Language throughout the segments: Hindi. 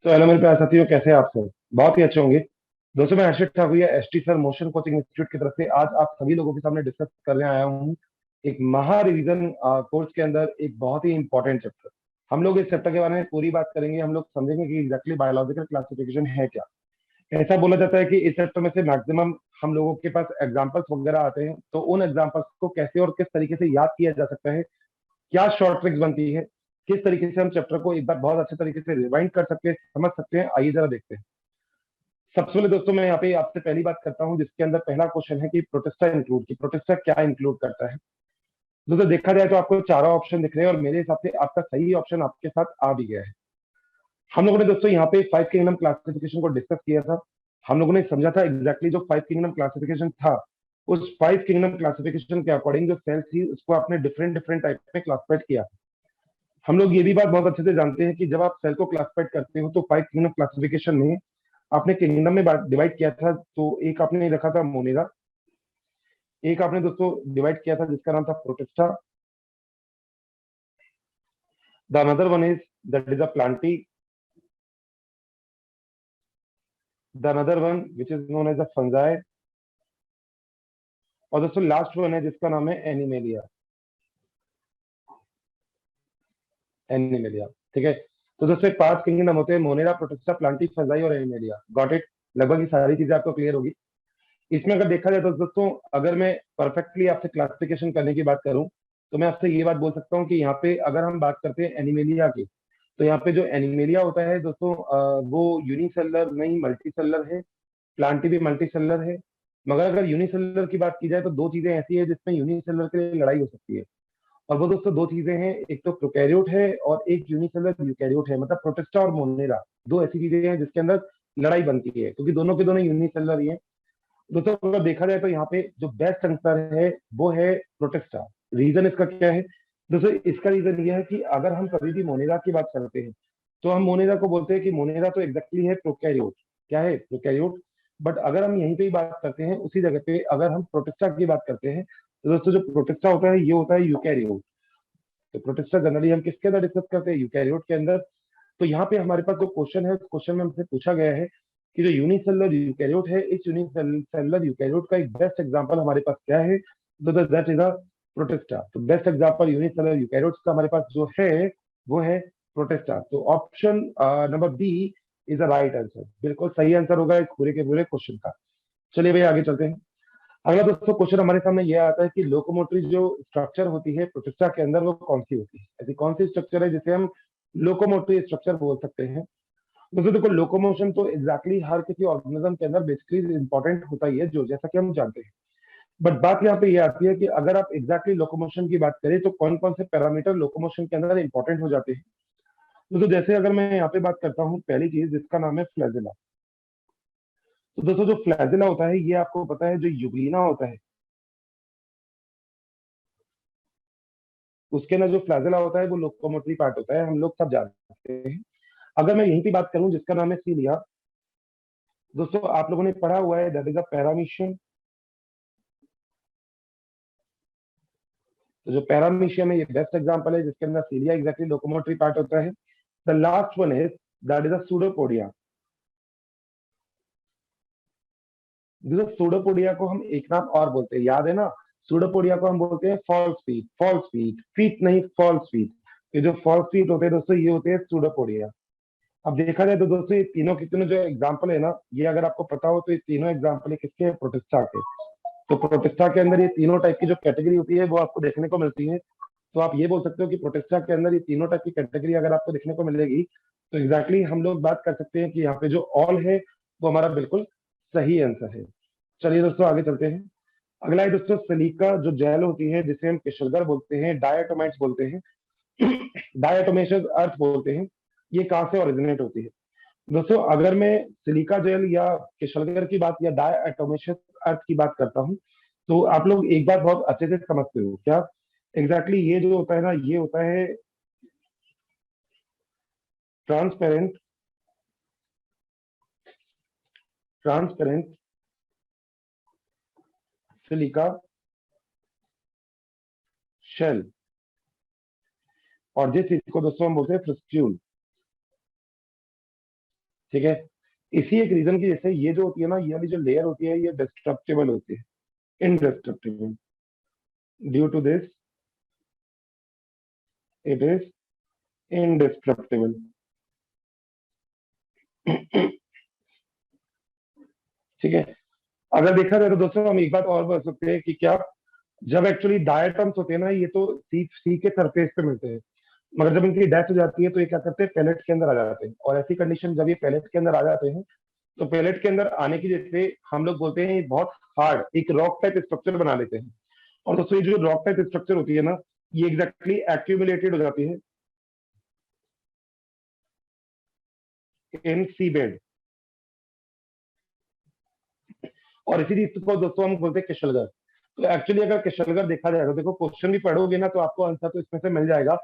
तो हेलो मेरे प्यारे साथियों, कैसे हैं आप सब? बहुत ही अच्छे होंगे। दोस्तों, मैं Harshit Thakur ST sir motion coaching institute की तरफ से आज आप सभी लोगों के सामने डिस्कस करने आया हूँ एक महा रिवीजन कोर्स के अंदर एक बहुत ही इंपॉर्टेंट चैप्टर। हम लोग इस चैप्टर के बारे में पूरी बात करेंगे। हम लोग समझेंगे कि एग्जैक्टली बायोलॉजिकल क्लासिफिकेशन है क्या। ऐसा बोला जाता है कि इस चैप्टर में से मैक्सिमम हम लोगों के पास एग्जाम्पल्स वगैरह आते हैं, तो उन एग्जाम्पल्स को कैसे और किस तरीके से याद किया जा सकता है, क्या शॉर्ट ट्रिक्स बनती है, किस तरीके से हम चैप्टर को एक बार बहुत अच्छे तरीके से रिवाइंड कर सकते हैं, समझ सकते हैं। आइए जरा देखते हैं। सबसे पहले दोस्तों, मैं यहाँ पे आपसे पहली बात करता हूँ जिसके अंदर पहला क्वेश्चन है कि प्रोटेस्टा इंक्लूड की प्रोटेस्टा क्या इंक्लूड करता है। दोस्तों, देखा जाए तो आपको चारों ऑप्शन दिख रहे हैं और मेरे हिसाब से आपका सही ऑप्शन आपके साथ आ भी गया है। हम लोगों ने दोस्तों यहाँ पे फाइव किंगडम क्लासिफिकेशन को डिस्कस किया था। हम लोगों ने समझा था एग्जैक्टली जो फाइव किंगडम क्लासिफिकेशन था, उस फाइव किंगडम क्लासिफिकेशन के अकॉर्डिंग जो सेल्स थी उसको आपने डिफरेंट डिफरेंट टाइप में क्लासिफाइड किया। हम लोग ये भी बात बहुत अच्छे से जानते हैं कि जब आप सेल को क्लासिफाइड करते हो तो फाइव किंगडम क्लासिफिकेशन में आपने किंगडम में डिवाइड किया था। तो एक आपने रखा था मोनेरा, एक आपने दोस्तों डिवाइड किया था जिसका नाम था Protista. The another one is that is a Plantae. The another one which is known as a fungi. और दोस्तों लास्ट वन है जिसका नाम है एनिमेलिया। एनिमेलिया, ठीक है। तो दोस्तों पांच किंगडम होते हैं: मोनेरा, प्रोटिस्टा, प्लांटी, फंजाई और एनिमेलिया। Got it? लगभग ये सारी चीजें आपको क्लियर होगी। इसमें अगर देखा जाए तो दोस्तों, अगर मैं परफेक्टली आपसे क्लासिफिकेशन करने की बात करूं तो मैं आपसे ये बात बोल सकता हूं कि यहाँ पे अगर हम बात करते हैं एनिमेलिया की, तो यहाँ पे जो एनिमेलिया होता है दोस्तों, वो यूनिसेलुलर नहीं मल्टी सेलुलर है। प्लांटी भी मल्टी सेलुलर है। मगर अगर यूनिसेलुलर की बात की जाए तो दो चीजें ऐसी है जिसमें यूनिसेलुलर के लिए लड़ाई हो सकती है। और वो दोस्तों दो चीजें हैं, एक तो प्रोकैरियोट है और एक यूनिसेलुलर यूकैरियोट है। मतलब प्रोटिस्टा और मोनेरा दो ऐसी चीजें हैं जिसके अंदर लड़ाई बनती है, क्योंकि दोनों के दोनों यूनिसेलुलर ही है। दोस्तों अगर देखा जाए तो यहाँ पे जो बेस्ट आंसर है वो है प्रोटेस्टा। रीजन इसका क्या है? दोस्तों इसका रीजन ये है कि अगर हम कभी भी मोनेरा की बात करते हैं तो हम मोनेरा को बोलते हैं कि मोनेरा तो एग्जैक्टली है प्रोकैरियोट। क्या है? प्रोकैरियोट। बट अगर हम यहीं पे ही बात करते हैं उसी जगह पे अगर हम प्रोटेस्टा की बात करते हैं तो दोस्तों जो प्रोटेस्टा होता है ये होता है यूकैरियोट। तो प्रोटेस्टा जनरली हम किसके अंदर डिस्कस करते हैं? यूकैरियोट के अंदर। तो यहाँ पे हमारे पास जो क्वेश्चन है उस क्वेश्चन में हमसे पूछा गया है कि जो यूनिसेलुलर यूकैरियोट है, इस यूनिसेलुलर यूकैरियोट का एक बेस्ट एग्जांपल हमारे पास क्या है? तो दैट इज अ प्रोटेस्टा। तो बेस्ट एग्जांपल यूनिसेलुलर यूकैरियोट्स का हमारे पास जो है वो है प्रोटेस्टा। तो option number B is the right answer. बिल्कुल सही आंसर होगा इस पूरे के पूरे क्वेश्चन का। चलिए भाई आगे चलते हैं। अगला दोस्तों क्वेश्चन हमारे सामने यह आता है कि लोकोमोटरी जो स्ट्रक्चर होती है प्रोटिस्टा के अंदर वो कौन सी होती है? ऐसी कौन सी स्ट्रक्चर है जिसे हम लोकोमोटरी स्ट्रक्चर बोल सकते हैं? दोस्तों देखो, लोकोमोशन तो एग्जैक्टली हर किसी ऑर्गेनिज्म के अंदर बेसिकली इंपॉर्टेंट होता ही है, जो जैसा कि हम जानते हैं। बट बात यहाँ पे ये आती है कि अगर आप एग्जैक्टली लोकोमोशन की बात करें तो कौन कौन से पैरामीटर लोकोमोशन के अंदर इंपॉर्टेंट हो जाते हैं। तो जैसे अगर मैं यहाँ पे बात करता हूँ, पहली चीज जिसका नाम है फ्लैजिला। तो दोस्तों जो फ्लैजिला होता है ये आपको पता है, जो युगलिना होता है उसके अंदर जो फ्लैजिला होता है वो लोकोमोटरी पार्ट होता है, हम लोग सब जानते हैं। अगर मैं यहीं की बात करूं जिसका नाम है सीलिया, दोस्तों आप लोगों ने पढ़ा हुआ है दैट इज अ पैरामीशियम। तो जो पैरामीशियम है ये बेस्ट एग्जांपल है जिसके अंदर सीलिया एग्जैक्टली लोकोमोटरी पार्ट होता है। The last one is that is a pseudopodia. दोस्तों सूडोपोडिया को हम एक नाम और बोलते हैं, याद है ना? सूडोपोडिया को हम बोलते हैं false feet. False feet, feet नहीं फॉल्स फीट। ये जो फॉल्स फीट होते हैं दोस्तों ये होते हैं सूडोपोडिया। अब देखा जाए तो दोस्तों ये तीनों के तीनों जो एग्जाम्पल है ना, ये अगर आपको पता हो तो ये तीनों एग्जाम्पल है किसके? प्रोटिस्टा के। तो प्रोटिस्टा के अंदर ये तीनों टाइप की जो कैटेगरी होती है वो आपको देखने को मिलती है। तो आप ये बोल सकते हो कि प्रोटिस्टा के अंदर ये तीनों टाइप की कैटेगरी अगर आपको देखने को मिलेगी तो एग्जैक्टली हम लोग बात कर सकते हैं कि यहाँ पे जो ऑल है वो हमारा बिल्कुल सही आंसर है। चलिए दोस्तों आगे चलते हैं। अगला है दोस्तों सिलिका जो जेल होती है जिसे हम किशलगर बोलते हैं, डायटोमाइट्स बोलते हैं, डायटोमेशियस अर्थ बोलते हैं। ये कहाँ से ओरिजिनेट होती है? दोस्तों अगर मैं सिलिका जेल या किशलगर की बात या डायटोमेशियस अर्थ की बात करता हूँ तो आप लोग एक बात बहुत अच्छे से समझते हो क्या? एग्जैक्टली ये जो होता है ना ये होता है ट्रांसपेरेंट ट्रांसपेरेंट सिलिका शेल। और जिस चीज को दोस्तों हम बोलते हैं क्रिस्टल। ठीक है। इसी एक रीजन की जैसे ये जो होती है ना, ये वाली जो लेयर होती है ये डिस्ट्रक्टेबल होती है, indestructible. Due to this, it is indestructible. ठीक है। अगर देखा जाए तो दोस्तों हम एक बात और बता सकते हैं कि क्या, जब एक्चुअली डायटम्स होते हैं ना, ये तो सी सी के सरफेस पे मिलते हैं, मगर जब इनकी डेथ हो जाती है तो ये क्या करते हैं, पैलेट के अंदर आ जाते हैं। और ऐसी कंडीशन जब ये पैलेट के अंदर आ जाते हैं, तो पैलेट के अंदर आने की जैसे हम लोग बोलते हैं ये बहुत हार्ड एक रॉक टाइप स्ट्रक्चर बना लेते हैं। और दोस्तों ये जो रॉक टाइप स्ट्रक्चर होती है ना, ये एग्जैक्टली एक्यूमुलेटेड हो जाती है इन सी बेड। और इसी चीज को दोस्तों हम बोलते हैं किशलगर। तो एक्चुअली अगर किशलगर देखा जाए तो देखो क्वेश्चन भी पढ़ोगे ना तो आपको आंसर तो इसमें से मिल जाएगा।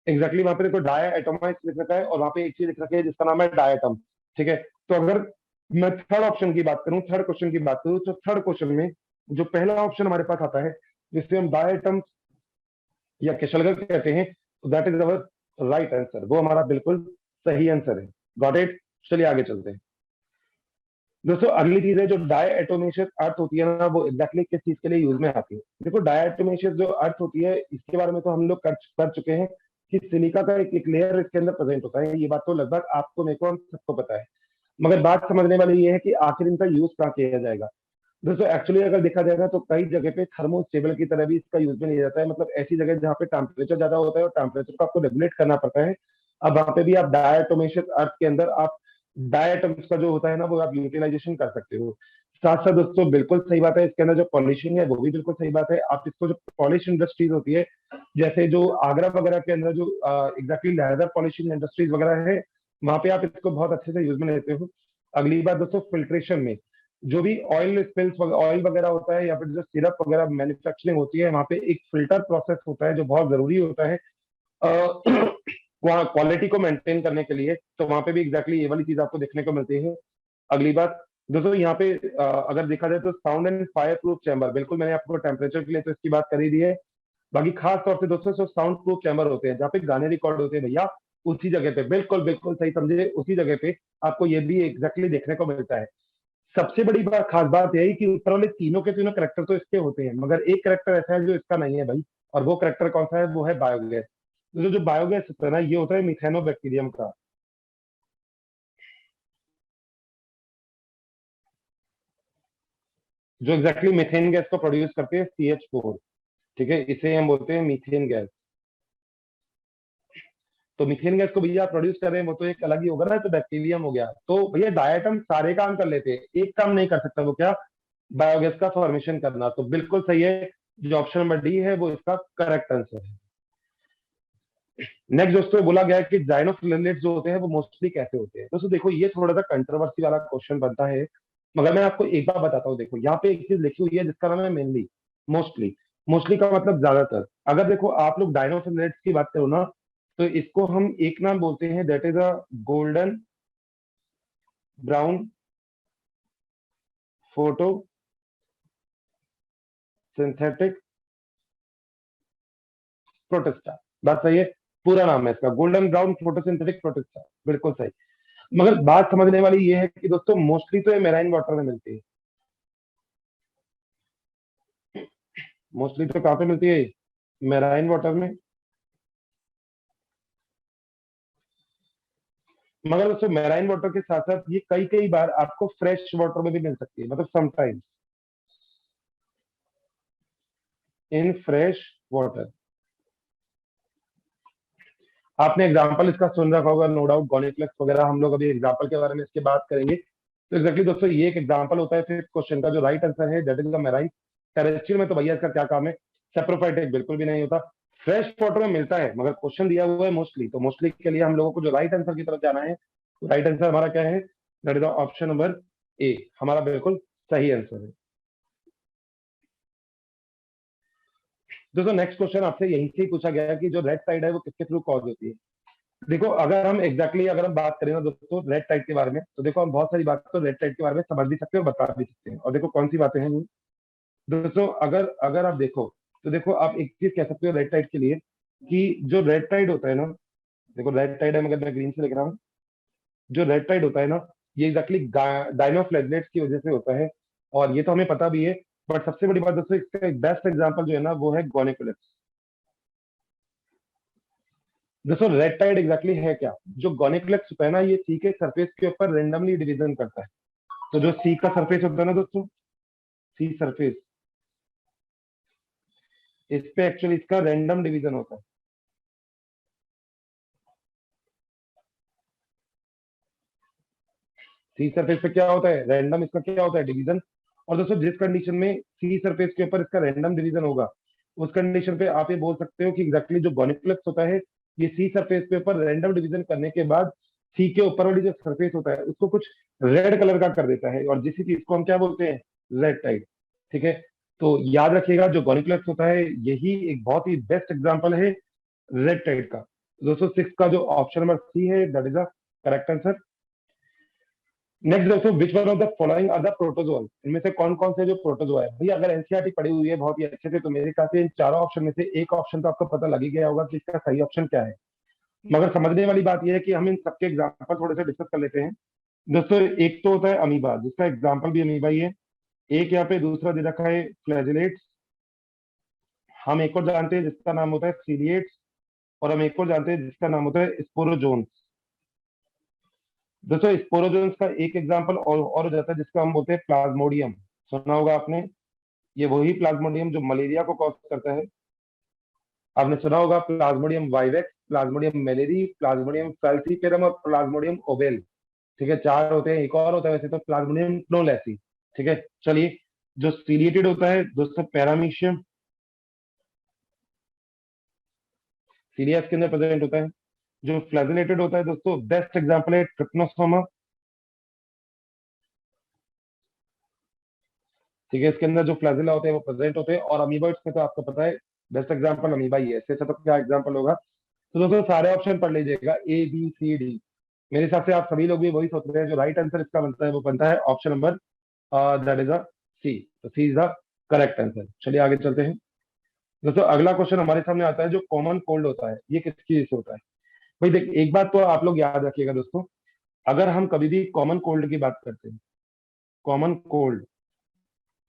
एग्जैक्टली वहां पे देखो डाई एटोमाइज लिख रखा है और वहां पे एक चीज लिख रखी है जिसका नाम है डायटम। ठीक है। तो अगर मैं थर्ड ऑप्शन की बात करूं, थर्ड क्वेश्चन की बात करूं, तो थर्ड क्वेश्चन में जो पहला ऑप्शन हमारे पास आता है जिससे हम डायटम या किशलगर कहते हैं, तो that is our right answer, वो हमारा बिल्कुल सही आंसर है। Got it. चलिए आगे चलते हैं। दोस्तों अगली चीज है जो डायटोमेशियस अर्थ होती है ना, वो एग्जैक्टली किस चीज के लिए यूज में आती है। देखो डायटोमेशियस जो अर्थ होती है इसके बारे में तो हम लोग कर चुके हैं कि सिलिका का एक लेयर इसके अंदर प्रेजेंट होता है। ये बात तो लगभग आपको, मेरे को, हम सबको पता है। मगर बात समझने वाली ये है कि आखिर इनका यूज कहाँ किया जाएगा। दोस्तों एक्चुअली अगर देखा जाएगा तो कई जगह पे थर्मोस्टेबल की तरह भी इसका यूज में लिया जाता है। मतलब ऐसी जगह जहाँ पे टेम्परेचर ज्यादा होता है और टेम्परेचर को आपको रेगुलेट करना पड़ता है, अब वहां पे भी आप डायटोमेशियस अर्थ के अंदर आप डायटम्स का जो होता है ना वो आप यूटिलाइजेशन कर सकते हो। साथ साथ दोस्तों बिल्कुल सही बात है, इसके अंदर जो पॉलिशिंग है वो भी बिल्कुल सही बात है। आप इसको जो पॉलिश इंडस्ट्रीज होती है, जैसे जो आगरा वगैरह के अंदर जो एग्जैक्टली लेदर पॉलिशिंग इंडस्ट्रीज वगैरह है, वहां पे आप इसको बहुत अच्छे से यूज में लेते हो। अगली बात दोस्तों, फिल्ट्रेशन में जो भी ऑयल स्पिल्स ऑयल वगैरह होता है या फिर जो सिरप वगैरह मैन्युफैक्चरिंग होती है, वहां पे एक फिल्टर प्रोसेस होता है जो बहुत जरूरी होता है क्वालिटी को मेंटेन करने के लिए। तो वहां पे भी एग्जैक्टली ये वाली चीज आपको देखने को मिलती है। अगली बात दोस्तों यहाँ पे अगर देखा जाए तो sound and fire proof chamber, बिल्कुल मैंने आपको टेम्परेचर के लिए तो इसकी बात कर ही दी है। बाकी खास तौर से दोस्तों जो साउंड प्रूफ चैम्बर होते हैं जहाँ पे गाने रिकॉर्ड होते हैं भैया, उसी जगह पे, बिल्कुल बिल्कुल सही समझे, उसी जगह पे आपको ये भी एग्जैक्टली देखने को मिलता है। सबसे बड़ी बात, खास बात यही कि ऊपर वाले तीनों के तीनों करेक्टर तो इसके होते हैं, मगर एक करेक्टर ऐसा है जो इसका नहीं है भाई। और वो करेक्टर कौन सा है, वो है बायोगैस। जो बायोगैस होता है ना, ये होता है मिथेनोबैक्टीरियम का। जो एग्जैक्टली मीथेन गैस को प्रोड्यूस करते हैं CH4। ठीक है, इसे हम बोलते हैं मीथेन गैस। तो मीथेन गैस को भैया प्रोड्यूस कर रहे हैं वो तो एक अलग ही होगा ना, तो बैक्टीरियम हो गया। तो भैया डायटम सारे काम कर लेते हैं, एक काम नहीं कर सकता, वो क्या, बायोगैस का फॉर्मेशन करना। तो बिल्कुल सही है, जो ऑप्शन नंबर डी है वो इसका करेक्ट आंसर है। नेक्स्ट दोस्तों बोला गया है कि जाइनोफिलेट्स जो होते हैं वो मोस्टली कैसे होते हैं। दोस्तों देखो ये थोड़ा सा कंट्रोवर्सी वाला क्वेश्चन बनता है, मगर मैं आपको एक बार बताता हूँ। देखो यहाँ पे एक चीज लिखी हुई है जिसका नाम है मेनली। मोस्टली, मोस्टली का मतलब ज्यादातर। अगर देखो आप लोग डायनोफिलेट्स की बात करो ना, तो इसको हम एक नाम बोलते हैं, that is a golden brown photo synthetic protista. बात सही है, पूरा नाम है इसका गोल्डन ब्राउन फोटोसिंथेटिक प्रोटिस्टा, बिल्कुल सही। मगर बात समझने वाली ये है कि दोस्तों मोस्टली तो ये मेराइन वाटर में मिलती है। मोस्टली तो कहाँ पे मिलती है, मेराइन वाटर में। मगर दोस्तों मेराइन वाटर के साथ साथ ये कई कई बार आपको फ्रेश वाटर में भी मिल सकती है, मतलब समटाइम्स इन फ्रेश वाटर। आपने एग्जांपल इसका सुन रखा होगा नो डाउट, गॉनिक्लेक्स वगैरह। हम लोग अभी एग्जांपल के बारे में इसके बात करेंगे। तो एक्जैक्टली दोस्तों ये एक एग्जांपल होता है फिफ्थ क्वेश्चन का, जो राइट आंसर है that is the marine. Terrestrial में तो भैया इसका क्या काम है, सेप्रोफाइटिक बिल्कुल भी नहीं होता। फ्रेश वाटर में मिलता है, मगर क्वेश्चन दिया हुआ है मोस्टली, तो मोस्टली के लिए हम लोगों को जो राइट आंसर की तरफ जाना है, राइट आंसर हमारा क्या है, that is option number A, हमारा बिल्कुल सही आंसर है। दोस्तों नेक्स्ट क्वेश्चन आपसे यहीं से ही पूछा गया है कि जो रेड टाइड है वो किसके थ्रू कॉज होती है। देखो अगर हम अगर हम बात करें ना दोस्तों रेड टाइड के बारे में, तो देखो हम बहुत सारी बात तो रेड टाइड के बारे में समझ भी सकते हैं और बता भी सकते हैं। और देखो कौन सी बातें हैं वो। दोस्तों अगर अगर आप देखो, तो देखो आप एक चीज कह सकते हो रेड टाइड के लिए, कि जो रेड टाइड होता है ना, देखो रेड टाइड है मगर मैं ग्रीन से लिख रहा हूँ। जो रेड टाइड होता है ना, ये एग्जैक्टली डायनोफ्लैगलेट्स की वजह से होता है, और ये तो हमें पता भी है। बट सबसे बड़ी बात दोस्तों, इसका एक बेस्ट एग्जांपल जो है ना वो है गोनिकुलेक्स। दोस्तों रेड टाइड एग्जैक्टली है क्या? जो गोनिकुलेक्स होता है ना, ये सी के सरफेस के ऊपर रेंडमली डिवीजन करता है। तो जो सी का सरफेस होता है ना दोस्तों, सी सरफेस, इस पे एक्चुअली इसका रैंडम डिवीजन होता है। सी सरफेस पे क्या होता है? रैंडम, इसका क्या होता है? डिवीजन। और दोस्तों जिस कंडीशन में सी सरफेस के ऊपर इसका रैंडम डिवीजन होगा, उस कंडीशन पे आप ये बोल सकते हो कि एग्जैक्टली जो गोनिकुलेक्स होता है, ये सी सरफेस के ऊपर रैंडम डिवीजन करने के बाद सी के ऊपर वाली जो सरफेस होता है उसको कुछ रेड कलर का कर देता है, और जिस चीज को हम क्या बोलते हैं? Red tide. ठीक है, तो याद रखिएगा जो गोनिकुलेक्स होता है यही एक बहुत ही बेस्ट एग्जाम्पल है रेड टाइड का। दोस्तों सिक्स का जो ऑप्शन नंबर सी है, that is the correct answer. Next दोस्तों, which one of the following are the protozoa? इनमें से कौन कौन से जो प्रोटोजोआ है भैया, अगर एनसीईआरटी पढ़ी हुई है बहुत ही अच्छे से तो मेरे ख्याल से इन चारों ऑप्शन में से एक ऑप्शन तो आपको पता लग ही गया होगा कि इसका सही ऑप्शन क्या है। मगर समझने वाली बात यह है कि हम इन सबके एग्जाम्पल थोड़े से डिस्कस कर लेते हैं। दोस्तों एक तो होता है अमीबा, जिसका एग्जाम्पल भी अमीबा ही है। एक यहाँ पे दूसरा दे रखा है फ्लैजिलेट्स। हम एक और जानते हैं जिसका नाम होता है सीलिएट्स। और हम एक और जानते हैं जिसका नाम होता है स्पोरोजोन्स। दोस्तों स्पोरोजोन्स का एक एग्जाम्पल और हो जाता है जिसको हम बोलते हैं प्लाज्मोडियम। सुना होगा आपने, ये वही प्लाज्मोडियम जो मलेरिया को कॉज करता है। आपने सुना होगा plasmodium vivax, plasmodium malariae, plasmodium falciparum और प्लाज्मोडियम ओवेल। ठीक है, चार होते हैं, एक और होता है वैसे तो प्लाज्मोडियम क्नोलैसी। ठीक है, चलिए। जो सीलिएटेड होता है दोस्तों पैरामीशियम, सीरियस के अंदर प्रेजेंट होता है। जो फ्लैजिलेटेड होता है दोस्तों, बेस्ट एग्जांपल है ट्रिप्नोसोमा। ठीक है, इसके अंदर जो फ्लैजिला होते हैं वो प्रेजेंट होते हैं। और अमीबॉइड्स में तो आपको पता है बेस्ट एग्जांपल अमीबा ही है, इससे अच्छा तो क्या एग्जांपल होगा। तो दोस्तों सारे ऑप्शन पढ़ लीजिएगा, ए बी सी डी। मेरे हिसाब से आप सभी लोग भी वही सोच रहे हैं, जो राइट आंसर इसका बनता है वो बनता है option number, that is a C. तो C is the correct answer. चलिए आगे चलते हैं। दोस्तों अगला क्वेश्चन हमारे सामने आता है, जो कॉमन कोल्ड होता है ये किस चीज से होता है? भाई देख, एक बात तो आप लोग याद रखिएगा दोस्तों, अगर हम कभी भी कॉमन कोल्ड की बात करते हैं, कॉमन कोल्ड,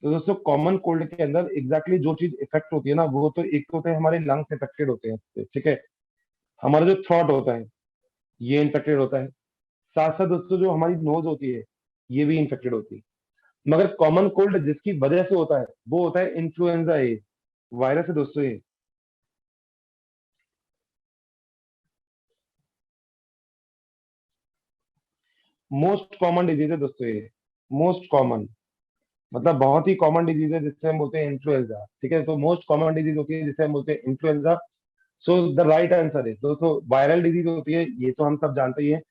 तो दोस्तों कॉमन कोल्ड के अंदर एग्जैक्टली जो चीज इफेक्ट होती है ना, वो तो एक तो होते हैं हमारे लंग्स इफेक्टेड होते हैं इससे, ठीक है। हमारा जो थ्रॉट होता है ये इन्फेक्टेड होता है। साथ साथ दोस्तों जो हमारी नोज होती है ये भी इन्फेक्टेड होती है। मगर कॉमन कोल्ड जिसकी वजह से होता है वो होता है इन्फ्लुएंजा ए वायरस है दोस्तों ये। मोस्ट कॉमन डिजीज है दोस्तों ये, मोस्ट कॉमन, मतलब बहुत ही कॉमन डिजीज है जिससे हम बोलते हैं इन्फ्लुएंजा। ठीक है, तो मोस्ट कॉमन डिजीज होती है जिसे हम बोलते हैं influenza. So the right answer है दोस्तों, वायरल डिजीज होती है, ये तो हम सब जानते ही हैं।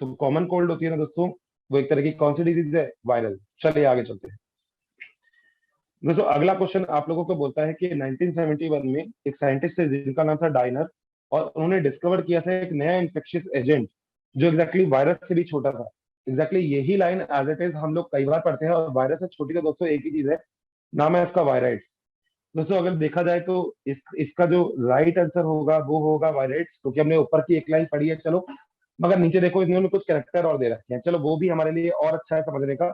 तो कॉमन कोल्ड होती है ना दोस्तों, वो एक तरह की कौन सी डिजीज है? वायरल। चलिए आगे चलते हैं। दोस्तों अगला क्वेश्चन आप लोगों को बोलता है कि 1971 में एक साइंटिस्ट है जिनका नाम था डाइनर, और उन्होंने डिस्कवर किया था एक नया इन्फेक्शियस एजेंट जो एग्जैक्टली वायरस से भी छोटा था। एग्जैक्टली यही लाइन एज इट इज हम लोग कई बार पढ़ते हैं, और वायरस से छोटी तो दोस्तों एक ही चीज है, नाम है इसका वायराइड्स। दोस्तों अगर देखा जाए तो इसका जो राइट आंसर होगा वो होगा वायराइड्स, क्योंकि हमने ऊपर की एक लाइन पढ़ी है चलो। मगर नीचे देखो इन्होंने कुछ कैरेक्टर और दे रखे हैं, चलो वो भी हमारे लिए और अच्छा है समझने का।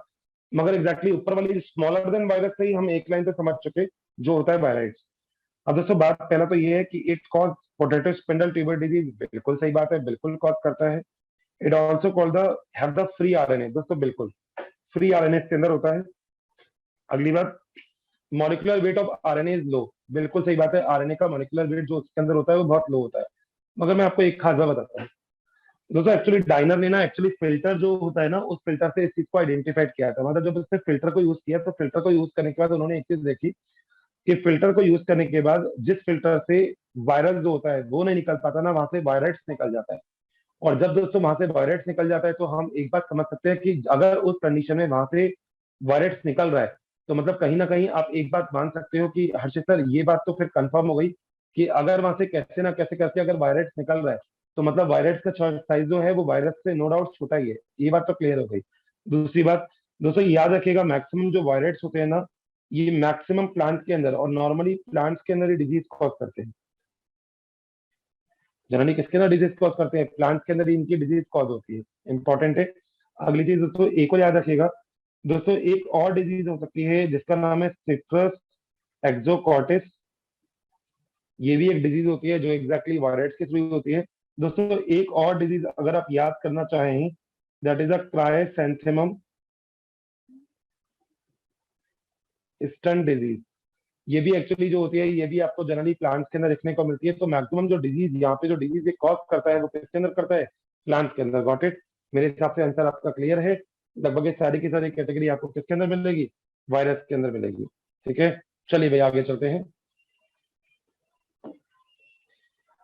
मगर एग्जैक्टली ऊपर वाली स्मॉलर देन वायरस से ही हम एक लाइन पे समझ चुके जो होता है वायराइड्स। अब दोस्तों बात पहला तो ये है कि it cause potato spindle tuber disease, बिल्कुल सही बात है, बिल्कुल कॉज करता है। It also called the have the free RNA, दोस्तों बिल्कुल फ्री आरएनए इसके अंदर होता है। अगली बात, molecular weight of RNA is low, बिल्कुल सही बात है, आरएनए का मॉलिक्यूलर वेट जो उसके अंदर होता है वो बहुत लो होता है। मगर मैं आपको एक खास बात बताता हूँ दोस्तों, एक्चुअली डाइनर ने ना एक्चुअली फिल्टर जो होता है ना, उस फिल्टर से इस चीज को आइडेंटिफाइड किया था। मतलब जब उसने फिल्टर को यूज किया तो फिल्टर को यूज करने के बाद उन्होंने एक चीज देखी कि फिल्टर को यूज करने के बाद जिस फिल्टर से वायरस जो होता है वो नहीं निकल पाता ना, वहां से वायरस निकल जाता है। और जब दोस्तों वहां से वायरस निकल जाता है तो हम एक बात समझ सकते हैं कि अगर उस कंडीशन में वहां से वायरस निकल रहा है, तो मतलब कहीं ना कहीं आप एक बात मान सकते हो कि हर्षित सर ये बात तो फिर कंफर्म हो गई कि अगर वहां से कैसे ना कैसे करके अगर वायरस निकल रहा है, तो मतलब वायरस का साइज जो है वो वायरस से नो डाउट छोटा ही है। ये बात तो क्लियर हो गई। दूसरी बात दोस्तों याद रखिएगा, मैक्सिमम जो वायरस होते हैं ना, ये मैक्सिमम प्लांट्स के अंदर और नॉर्मली प्लांट्स के अंदर ही डिजीज कॉज करते हैं। जनरली किसके अंदर डिजीज कॉज करते हैं? प्लांट्स के अंदर ही इनकी डिजीज कॉज होती है, इंपॉर्टेंट है। अगली चीज दोस्तों एक और याद रखिएगा दोस्तों, एक और डिजीज हो सकती है जिसका नाम है सिट्रस एक्सोकॉर्टिस। ये भी एक डिजीज होती है जो एग्जैक्टली वायरस के थ्रू होती है। दोस्तों एक और डिजीज अगर आप याद करना चाहें, that is a chrysanthemum stunt disease. ये भी एक्चुअली जो होती है, ये भी आपको जनरली प्लांट्स के अंदर देखने को मिलती है। तो मैक्सिमम जो डिजीज यहाँ पे जो डिजीज ये कॉज करता है वो किसके अंदर करता है? प्लांट्स के अंदर। Got it? मेरे हिसाब से आंसर आपका क्लियर है। लगभग ये सारी की सारी कैटेगरी आपको किसके अंदर मिलेगी? वायरस के अंदर मिलेगी। ठीक है, चलिए भाई आगे चलते हैं।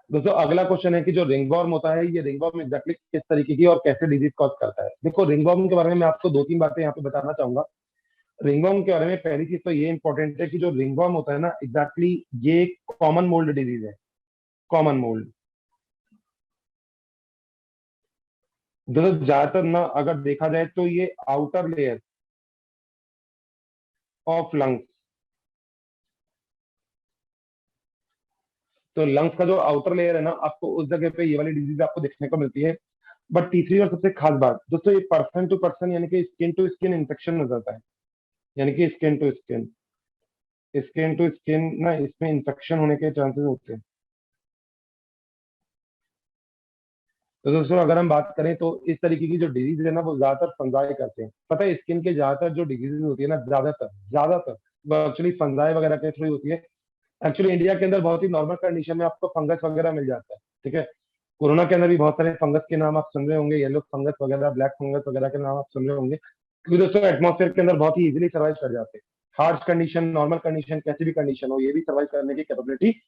दोस्तों अगला क्वेश्चन है कि जो रिंगवॉर्म होता है, ये रिंगवॉर्म एग्जैक्टली किस तरीके की और कैसे डिजीज कॉज करता है? देखो रिंगवॉर्म के बारे में मैं आपको दो तीन बातें यहाँ पे बताना चाहूंगा। रिंगवॉर्म के बारे में पहली चीज तो ये इंपॉर्टेंट है कि जो रिंगवॉर्म होता है ना, एग्जैक्टली ये कॉमन मोल्ड डिजीज है। कॉमन मोल्ड दोस्तों ज्यादातर ना अगर देखा जाए तो ये आउटर लेयर ऑफ लंग्स, तो लंग्स का जो आउटर लेयर है ना, आपको उस जगह पे ये वाली डिजीज आपको देखने को मिलती है। बट तीसरी और सबसे खास बात दोस्तों, ये पर्सन टू पर्सन यानी कि स्किन टू स्किन इन्फेक्शन हो जाता है। यानी कि skin to skin, skin to skin ना इसमें इन्फेक्शन होने के चांसेस होते हैं। तो दोस्तों अगर हम बात करें तो इस तरीके की जो डिजीज है ना, वो ज्यादातर फंजाई करते हैं। पता है स्किन के ज्यादातर जो डिजीज होती है ना, ज्यादातर ज्यादातर वो एक्चुअली फंजाई वगैरह के थ्रू होती है। एक्चुअली इंडिया के अंदर बहुत ही नॉर्मल कंडीशन में आपको फंगस वगैरह मिल जाता है। ठीक है, कोरोना के अंदर भी बहुत सारे फंगस के नाम आप सुन रहे होंगे, येलो फंगस वगैरह, ब्लैक फंगस वगैरह के नाम आप सुन रहे होंगे, क्योंकि दोस्तों एटमोसफेयर के अंदर बहुत ही इजीली सर्वाइव कर जाते हैं। हार्श कंडीशन, नॉर्मल कंडीशन, कैसी भी कंडीशन हो, ये भी सर्वाइव करने की कैपेबिलिटी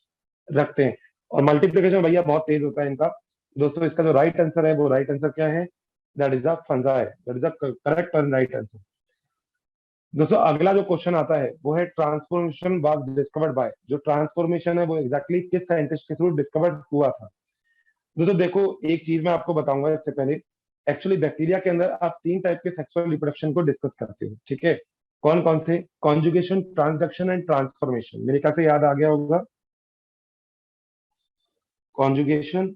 रखते हैं। और मल्टीप्लिकेशन भैया बहुत तेज होता है इनका। दोस्तों इसका जो राइट आंसर है, वो राइट आंसर क्या है? That is the fungi, that is the correct and right answer. दोस्तों अगला जो क्वेश्चन आता है वो है ट्रांसफॉर्मेशन वाज डिस्कवर्ड बाय। जो ट्रांसफॉर्मेशन है वो एग्जैक्टली किस साइंटिस्ट के थ्रू डिस्कवर्ड हुआ था? दोस्तों देखो एक चीज मैं आपको बताऊंगा इससे पहले। एक्चुअली बैक्टीरिया के अंदर आप तीन टाइप के सेक्सुअल रिप्रोडक्शन को डिस्कस करते हो। ठीक है, कौन कौन से? Conjugation, transduction and transformation. मेरे ख्याल से याद आ गया होगा। Conjugation,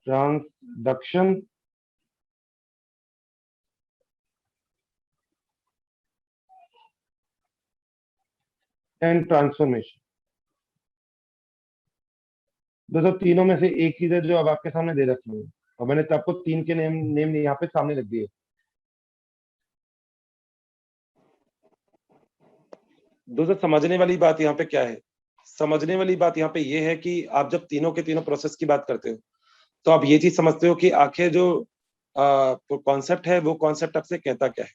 transduction and transformation. दोस्तों तीनों में से एक चीज है जो अब आपके सामने दे रखी है, और मैंने तो आपको तीन के नेम नेम यहाँ पे सामने रख दिए। दोस्तों समझने वाली बात यहाँ पे क्या है? समझने वाली बात यहाँ पे ये है कि आप जब तीनों के तीनों प्रोसेस की बात करते हो, तो आप ये चीज समझते हो कि आखिर जो कॉन्सेप्ट है वो कॉन्सेप्ट आपसे कहता क्या है।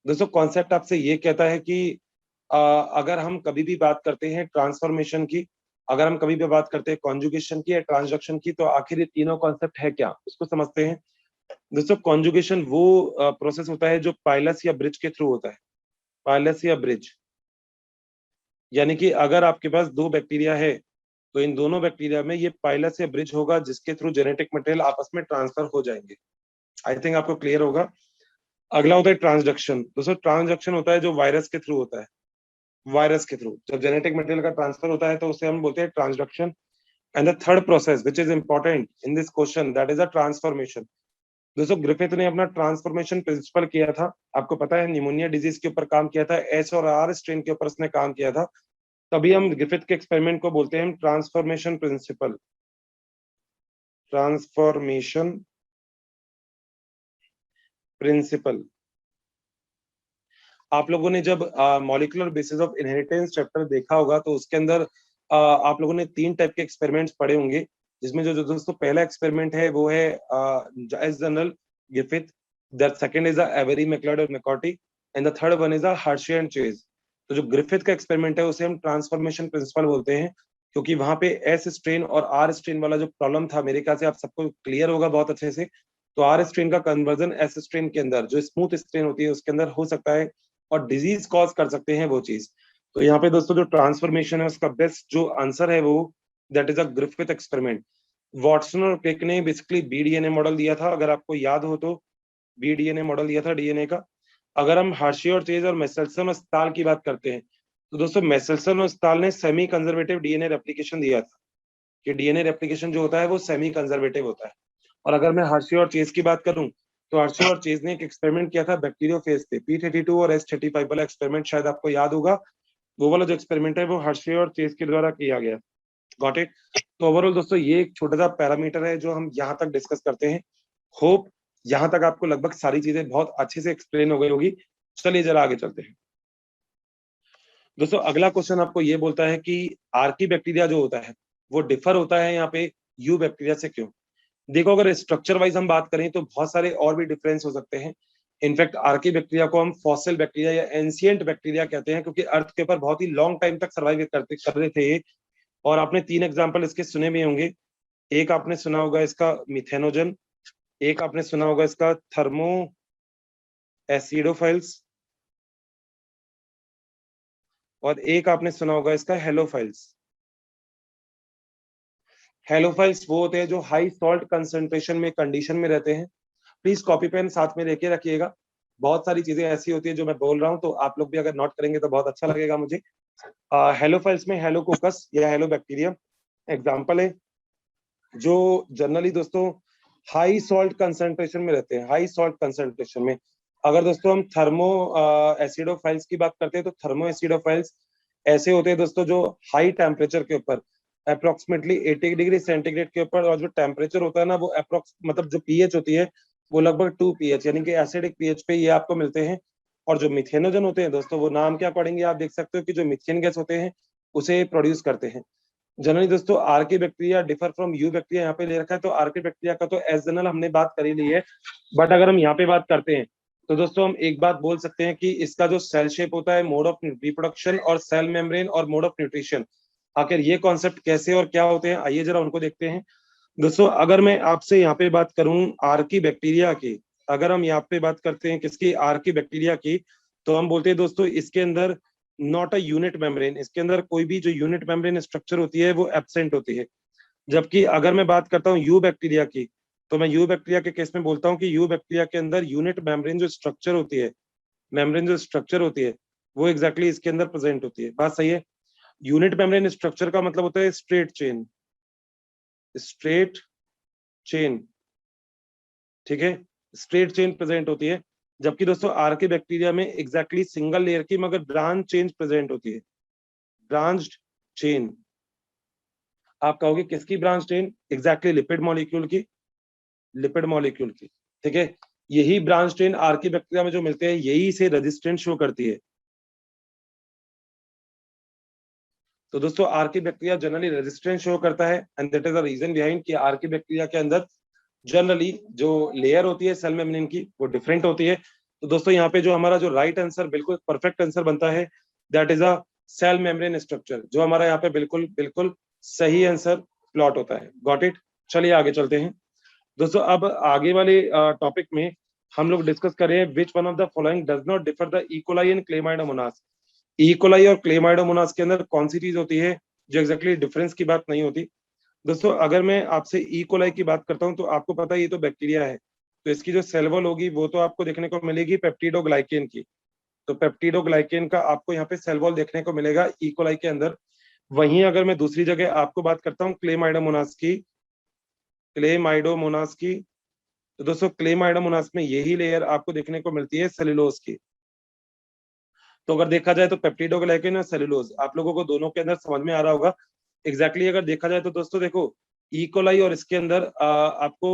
दोस्तों कॉन्सेप्ट आपसे ये कहता है कि अगर हम कभी भी बात करते हैं ट्रांसफॉर्मेशन की, अगर हम कभी भी बात करते हैं कॉन्जुगेशन की या ट्रांसडक्शन की, तो आखिर ये तीनों कॉन्सेप्ट है क्या, उसको समझते हैं। दोस्तों कॉन्जुगेशन वो प्रोसेस होता है जो पाइलस या ब्रिज के थ्रू होता है। पाइलस या ब्रिज यानी कि अगर आपके पास दो बैक्टीरिया है, तो इन दोनों बैक्टीरिया में ये पाइलस या ब्रिज होगा जिसके थ्रू जेनेटिक मटेरियल आपस में ट्रांसफर हो जाएंगे। आई थिंक आपको क्लियर होगा। अगला होता है ट्रांसडक्शन। दोस्तों ट्रांसडक्शन होता है जो वायरस के थ्रू होता है। वायरस के थ्रू जब जेनेटिक मटेरियल का ट्रांसफर होता है तो उसे हम बोलते हैं transduction. And the third process which is important in this question, that is a transformation. दोस्तों ग्रिफिथ ने अपना ट्रांसफॉर्मेशन प्रिंसिपल किया था। आपको पता है निमोनिया डिजीज के ऊपर काम किया था, एच और आर स्ट्रेन के ऊपर उसने काम किया था। तभी हम ग्रिफिथ के एक्सपेरिमेंट को बोलते हैं ट्रांसफॉर्मेशन प्रिंसिपल। Transformation principal. आप लोगों ने जब molecular basis of inheritance chapter देखा होगा तो उसके अंदर आप लोगों ने तीन टाइप के एक्सपेरिमेंट्स पढ़े होंगे, जिसमें जो दोस्तों पहला एक्सपेरिमेंट है वो है जायस जनरल Griffith, the second is Avery MacLeod और McCarty, and the third one is Hershey and Chase. तो जो ग्रिफिथ का एक्सपेरिमेंट है उसे हम ट्रांसफॉर्मेशन प्रिंसिपल बोलते हैं, क्योंकि वहां पे एस स्ट्रेन और आर स्ट्रेन वाला जो प्रॉब्लम था, मेरे ख्याल से आप सबको क्लियर होगा बहुत अच्छे से। तो आर स्ट्रेन का कन्वर्जन एस स्ट्रेन के अंदर, जो स्मूथ स्ट्रेन होती है उसके अंदर हो सकता है और डिजीज कॉज कर सकते हैं वो चीज। तो यहाँ पे दोस्तों जो ट्रांसफॉर्मेशन है उसका बेस्ट जो आंसर है वो that is a Griffith experiment. Watson और क्रिक ने बेसिकली बीडीएनए मॉडल दिया था, अगर आपको याद हो तो। बीडीएनए मॉडल दिया था डीएनए का। अगर हम हार्शी और चेज और मेसेल्सन और स्टाल की बात करते हैं, तो दोस्तों मेसेल्सन और स्टाल ने सेमी कंजर्वेटिव डीएनए रेप्लिकेशन दिया था। कि डीएनए रेप्लिकेशन जो होता है वो सेमी कंजर्वेटिव होता है। और अगर मैं हर्षे और चेज की बात करूं तो हर्षे और चेज ने एक एक्सपेरिमेंट किया था बैक्टीरियोफेज पे, P32 और S35 वाला एक्सपेरिमेंट शायद आपको याद होगा। वो वाला जो एक्सपेरिमेंट है वो हर्षे और चेज के द्वारा किया गया। Got it. तो ओवरऑल दोस्तों ये एक छोटा सा पैरामीटर है जो हम यहाँ तक डिस्कस करते हैं। होप यहाँ तक आपको लगभग सारी चीजें बहुत अच्छे से एक्सप्लेन हो गई होगी। चलिए जरा आगे चलते हैं दोस्तों। अगला क्वेश्चन आपको ये बोलता है कि आर्की बैक्टीरिया जो होता है वो डिफर होता है यहाँ पे यू बैक्टीरिया से क्यों। देखो अगर स्ट्रक्चर वाइज हम बात करें तो बहुत सारे और भी डिफरेंस हो सकते हैं। इनफैक्ट आर्की बैक्टीरिया को हम फॉसिल बैक्टीरिया या एंशिएंट बैक्टीरिया कहते हैं क्योंकि अर्थ के ऊपर बहुत ही लॉन्ग टाइम तक सर्वाइव कर रहे थे। और आपने 3 एग्जाम्पल इसके सुने भी होंगे। एक आपने सुना होगा इसका मिथेनोजन, एक आपने सुना होगा इसका थर्मो एसिडोफाइल्स, और एक आपने सुना होगा इसका हेलोफाइल्स। हेलोफाइल्स वो होते हैं जो हाई सॉल्ट कंसंट्रेशन में कंडीशन में रहते हैं। प्लीज कॉपी पेन साथ में लेके रखिएगा। बहुत सारी चीजें ऐसी होती है जो मैं बोल रहा हूँ तो आप लोग भी अगर नोट करेंगे तो बहुत अच्छा लगेगा मुझे। हेलोफाइल्स में हेलोकोकस या हेलो बैक्टीरियम एग्जाम्पल है, जो जनरली दोस्तों हाई सॉल्ट कंसंट्रेशन में रहते हैं। हाई सॉल्ट कंसंट्रेशन में अगर दोस्तों हम थर्मो एसिडोफाइल्स की बात करते हैं तो थर्मो एसिडोफाइल्स ऐसे होते हैं दोस्तों जो हाई टेम्परेचर के ऊपर अप्रोक्सीमेटली 80 डिग्री सेंटीग्रेड के ऊपर, और जो टेम्परेचर होता है ना वो अप्रोक्स मतलब जो पीएच होती है वो लगभग 2 पीएच यानी कि एसिडिक पीएच पे ये आपको मिलते हैं। और जो मिथेनोजन होते हैं दोस्तों वो नाम के अकॉर्डिंग आप देख सकते हो कि जो मिथेन गैस होते हैं उसे प्रोड्यूस करते हैं। जनरली दोस्तों Archie bacteria differ from you bacteria यहाँ पे ले रखा है, तो आर्की बैक्टीरिया का तो एज जनरल हमने बात कर ही ली है। बट अगर हम यहाँ पे बात करते हैं तो दोस्तों हम एक बात बोल सकते हैं कि इसका जो सेल शेप होता है, मोड ऑफ रिप्रोडक्शन और सेल मेम्ब्रेन और मोड ऑफ न्यूट्रिशन, आखिर ये कॉन्सेप्ट कैसे और क्या होते हैं आइए जरा उनको देखते हैं। दोस्तों अगर मैं आपसे यहाँ पे बात करूं आर्की बैक्टीरिया की, अगर हम यहाँ पे बात करते हैं किसकी, आर्की बैक्टीरिया की, तो हम बोलते हैं दोस्तों इसके अंदर नॉट अ यूनिट मेम्ब्रेन, इसके अंदर कोई भी जो यूनिट मेम्ब्रेन स्ट्रक्चर होती है वो एब्सेंट होती है। जबकि अगर मैं बात करता हूँ यू बैक्टीरिया की, तो मैं यू बैक्टीरिया के केस में बोलता हूँ कि यू बैक्टीरिया के अंदर यूनिट मेम्ब्रेन जो स्ट्रक्चर होती है, मेम्ब्रेन जो स्ट्रक्चर होती है वो एग्जैक्टली इसके अंदर प्रेजेंट होती है। बात सही है। यूनिट मेम्ब्रेन स्ट्रक्चर का मतलब होता है स्ट्रेट चेन, स्ट्रेट चेन, ठीक है, स्ट्रेट चेन प्रेजेंट होती है। जबकि दोस्तों आर्की बैक्टीरिया में एग्जैक्टली सिंगल लेयर की मगर ब्रांच चेन प्रेजेंट होती है, ब्रांच्ड चेन। आप कहोगे किसकी branch chain, exactly lipid molecule की, लिपिड मॉलिक्यूल की, ठीक है। यही ब्रांच चेन आर्की बैक्टीरिया में जो मिलते हैं यही से रेजिस्टेंस शो करती है। तो दोस्तों archaebacteria generally resistance show करता है and that is the reason behind कि आर्की बैक्टीरिया के अंदर जनरली जो लेयर होती है सेल मेम्ब्रेन की वो डिफरेंट होती है। तो दोस्तों यहाँ पे जो हमारा जो राइट आंसर बिल्कुल परफेक्ट आंसर बनता है that is a cell membrane structure, जो हमारा यहाँ पे बिल्कुल बिल्कुल सही आंसर प्लॉट होता है। Got it. चलिए आगे चलते हैं दोस्तों। अब आगे वाले टॉपिक में हम लोग डिस्कस करें विच one of the following does not differ the E coli and Chlamydomonas. E coli और क्लेमाइडोमोनास के अंदर कौन सी चीज होती है जो एग्जैक्टली डिफरेंस की बात नहीं होती। दोस्तों अगर मैं आपसे इकोलाई की बात करता हूं तो आपको पता है ये तो बैक्टीरिया है, तो इसकी जो सेल वॉल होगी वो तो आपको देखने को मिलेगी पेप्टिडोग्लाइकेन की। तो पेप्टिडोग्लाइकेन का आपको यहाँ पे सेल वॉल देखने को मिलेगा इकोलाई के अंदर। वहीं अगर मैं दूसरी जगह आपको बात करता हूँ क्लेमाइडोमोनास की, क्लेमाइडोमोनास की, तो दोस्तों क्लेमाइडोमोनास में यही लेयर आपको देखने को मिलती है सेलुलोज की। तो अगर देखा जाए तो पेप्टिडोग्लाइकेन और सेलुलोज आप लोगों को दोनों के अंदर समझ में आ रहा होगा एग्जैक्टली अगर देखा जाए तो दोस्तों देखो इकोलाई और इसके अंदर आपको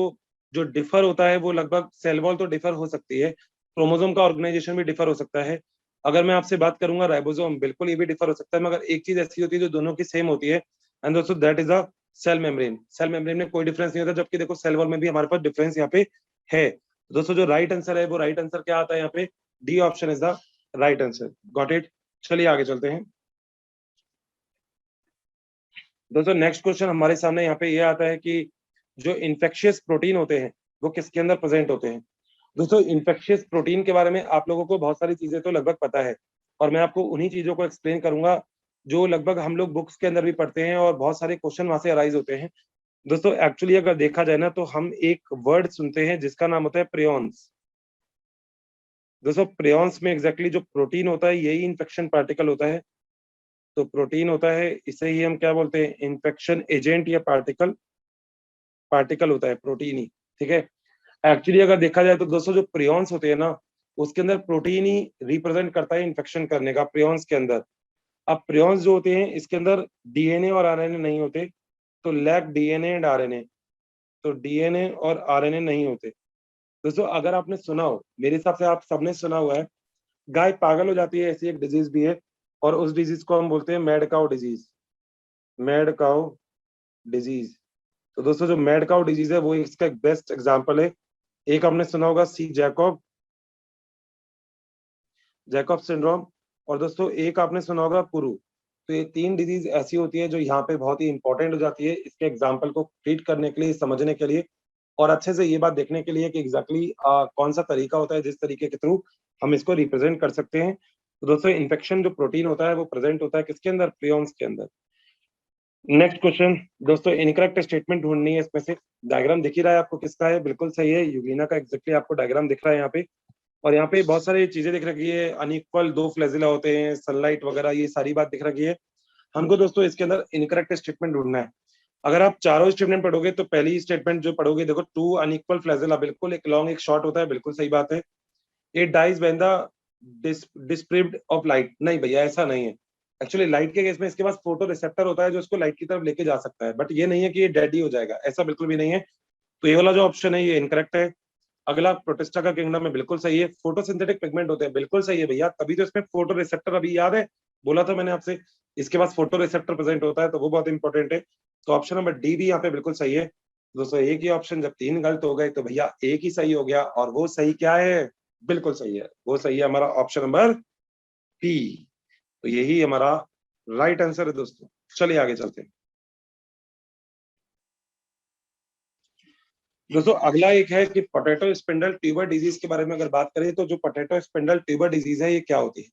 जो डिफर होता है वो लगभग सेल वॉल तो डिफर हो सकती है, क्रोमोसोम का ऑर्गेनाइजेशन भी डिफर हो सकता है। अगर मैं आपसे बात करूंगा राइबोसोम बिल्कुल ये भी डिफर हो सकता है, मगर एक चीज ऐसी होती है जो दोनों की सेम होती है एंड दोस्तों that is a cell membrane. Cell membrane में कोई डिफरेंस नहीं होता, जबकि देखो सेल वॉल में भी हमारे पास डिफरेंस यहाँ पे है। दोस्तों जो राइट आंसर है वो राइट आंसर क्या आता है यहाँ पे, D option is the right answer. Got it. चलिए आगे चलते हैं दोस्तों। नेक्स्ट क्वेश्चन हमारे सामने यहाँ पे ये आता है कि जो इन्फेक्शियस प्रोटीन होते हैं वो किसके अंदर प्रेजेंट होते हैं। दोस्तों इन्फेक्शियस प्रोटीन के बारे में आप लोगों को बहुत सारी चीजें तो लगभग पता है, और मैं आपको उन्हीं चीजों को एक्सप्लेन करूंगा जो लगभग हम लोग बुक्स के अंदर भी पढ़ते हैं और बहुत सारे क्वेश्चन वहां से अराइज होते हैं। दोस्तों एक्चुअली अगर देखा जाए ना तो हम एक वर्ड सुनते हैं जिसका नाम होता है प्रियॉन्स। दोस्तों प्रियॉन्स में एग्जैक्टली जो प्रोटीन होता है यही इन्फेक्शन पार्टिकल होता है। तो प्रोटीन होता है, इसे ही हम क्या बोलते हैं, इन्फेक्शन एजेंट या पार्टिकल होता है प्रोटीन ही, ठीक है। एक्चुअली अगर देखा जाए तो दोस्तों जो प्रियॉन्स होते हैं ना, उसके अंदर प्रोटीन ही रिप्रेजेंट करता है इन्फेक्शन करने का, प्रियॉन्स के अंदर। अब प्रियॉन्स जो होते हैं इसके अंदर डीएनए और आरएनए नहीं होते, तो लैक डीएनए एंड आरएनए, तो डीएनए और आरएनए नहीं होते। दोस्तों अगर आपने सुना हो, मेरे हिसाब से आप सबने सुना हुआ है, गाय पागल हो जाती है, ऐसी एक डिजीज भी है, और उस डिजीज को हम बोलते हैं mad cow disease, mad cow disease. तो दोस्तों जो मैड काउ डिजीज है वो इसका एक बेस्ट एग्जांपल है। एक आपने सुना होगा सी जैकब सिंड्रोम, और दोस्तों एक आपने सुना होगा पुरु। तो ये 3 डिजीज ऐसी होती है जो यहाँ पे बहुत ही इंपॉर्टेंट हो जाती है इसके एग्जाम्पल को ट्रीट करने के लिए, समझने के लिए, और अच्छे से ये बात देखने के लिए कि एग्जैक्टली कौन सा तरीका होता है जिस तरीके के थ्रू हम इसको रिप्रेजेंट कर सकते हैं। तो दोस्तों इन्फेक्शन जो प्रोटीन होता है वो प्रेजेंट होता है किसके अंदर, प्रियॉन्स के अंदर। नेक्स्ट क्वेश्चन दोस्तों, इनकरेक्ट स्टेटमेंट ढूंढनी है इसमें से। डायग्राम दिख ही रहा है आपको किसका है, बिल्कुल सही है, यूग्लिना का एग्जैक्टली आपको डायग्राम दिख रहा है यहाँ पे। और यहाँ पे बहुत सारी चीजें दिख रही है, अनइक्वल 2 फ्लैजिला होते हैं, सनलाइट वगैरह, ये सारी बात दिख रही है। हमको दोस्तों इसके अंदर इनकरेक्ट स्टेटमेंट ढूंढना है। अगर आप चारों स्टेटमेंट पढ़ोगे तो पहली स्टेटमेंट जो पढ़ोगे, देखो 2 अनइक्वल फ्लैजिला, बिल्कुल एक लॉन्ग एक शॉर्ट होता है, बिल्कुल सही बात है। It dies when the deprived of light, नहीं भैया ऐसा नहीं है। एक्चुअली लाइट के केस में इसके पास फोटो रिसेप्टर होता है जो इसको लाइट की तरफ लेके जा सकता है, बट ये नहीं है कि ये डेड ही हो जाएगा, ऐसा बिल्कुल भी नहीं है। तो ये वाला जो ऑप्शन है ये इनकरेक्ट है। अगला प्रोटिस्टा का किंगडम है, बिल्कुल सही है। फोटोसिंथेटिक पिगमेंट होते हैं, बिल्कुल सही है भैया, तभी तो इसमें फोटो रिसेप्टर, अभी याद है बोला था मैंने आपसे, इसके पास फोटो रिसेप्टर प्रेजेंट होता है, तो वो बहुत इंपॉर्टेंट है। तो ऑप्शन नंबर डी भी यहाँ पे बिल्कुल सही है। दोस्तों एक ही ऑप्शन, जब 3 गलत हो गए तो भैया एक ही सही हो गया, और वो सही क्या है, बिल्कुल सही है, वो सही है हमारा ऑप्शन नंबर बी। तो यही हमारा राइट आंसर है दोस्तों। चलिए आगे चलते हैं दोस्तों। अगला एक है कि पोटैटो स्पिंडल ट्यूबर डिजीज के बारे में अगर बात करें तो जो पोटैटो स्पिंडल ट्यूबर डिजीज है ये क्या होती है।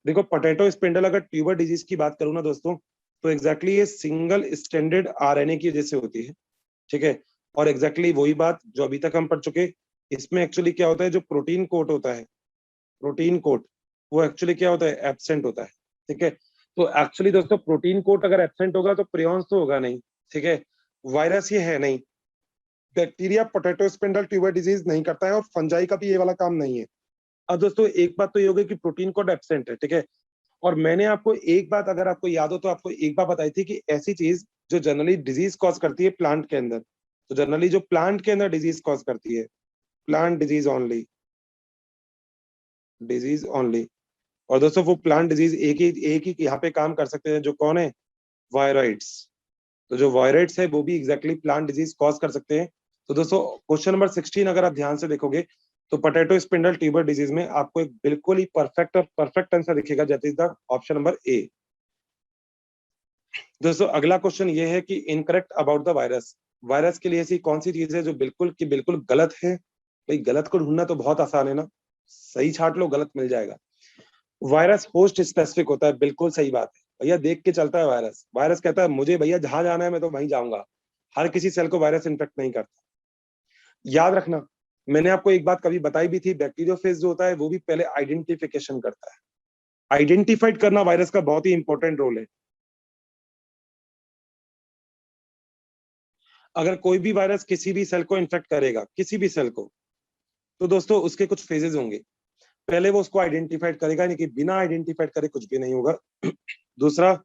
देखो पोटैटो स्पिंडल अगर ट्यूबर डिजीज की बात करूं ना दोस्तों, तो एग्जैक्टली ये सिंगल स्टैंडर्ड आरएनए की वजह से होती है, ठीक है। और एग्जैक्टली वही बात जो अभी तक हम पढ़ चुके, इसमें एक्चुअली क्या होता है, जो प्रोटीन कोट होता है, प्रोटीन कोट, वो एक्चुअली क्या होता है, एब्सेंट होता है, ठीक है। तो एक्चुअली दोस्तों प्रोटीन कोट अगर एब्सेंट होगा तो प्रियॉन्स तो होगा नहीं, ठीक है। वायरस ये है नहीं, bacteria potato spindle tuber disease नहीं करता है, और फंजाई का भी ये वाला काम नहीं है। अब दोस्तों एक बात तो ये होगी कि प्रोटीन कोड एब्सेंट है, ठीक है। और मैंने आपको एक बात अगर आपको याद हो तो आपको एक बात बताई थी कि ऐसी चीज जो जनरली डिजीज कॉज करती है प्लांट के अंदर, तो जनरली जो प्लांट के अंदर डिजीज कॉज करती है, plant disease only, disease only. और दोस्तों वो प्लांट डिजीज एक ही यहाँ पे काम कर सकते हैं, जो कौन है, वायराइड्स। तो जो वायराइड्स है वो भी एग्जैक्टली प्लांट डिजीज कॉज कर सकते हैं। तो दोस्तों क्वेश्चन नंबर 16 अगर आप ध्यान से देखोगे तो पोटैटो स्पिंडल ट्यूबर डिजीज में आपको एक बिल्कुल ही परफेक्ट आंसर दिखेगा, that is the option number A. दोस्तों अगला क्वेश्चन ये है कि incorrect about the virus. Virus के लिए ऐसी कौन सी चीज है जो बिल्कुल गलत है। भाई गलत को ढूंढना तो बहुत आसान है ना, सही छाट लो गलत मिल जाएगा। वायरस होस्ट स्पेसिफिक होता है, बिल्कुल सही बात है भैया, देख के चलता है वायरस। वायरस कहता है मुझे भैया जहां जाना है मैं तो वहीं जाऊंगा, हर किसी सेल को वायरस इन्फेक्ट नहीं करता। याद रखना, मैंने आपको एक बात कभी बताई भी थी, बैक्टीरियोफेज जो होता है वो भी पहले आइडेंटिफिकेशन करता है। आइडेंटिफाइड करना वायरस का बहुत ही इंपॉर्टेंट रोल है। अगर कोई भी वायरस किसी भी सेल को इन्फेक्ट करेगा, किसी भी सेल को, तो दोस्तों उसके कुछ फेजेस होंगे। पहले वो उसको आइडेंटिफाइड करेगा, यानी कि बिना आइडेंटिफाइड करे कुछ भी नहीं होगा। दूसरा,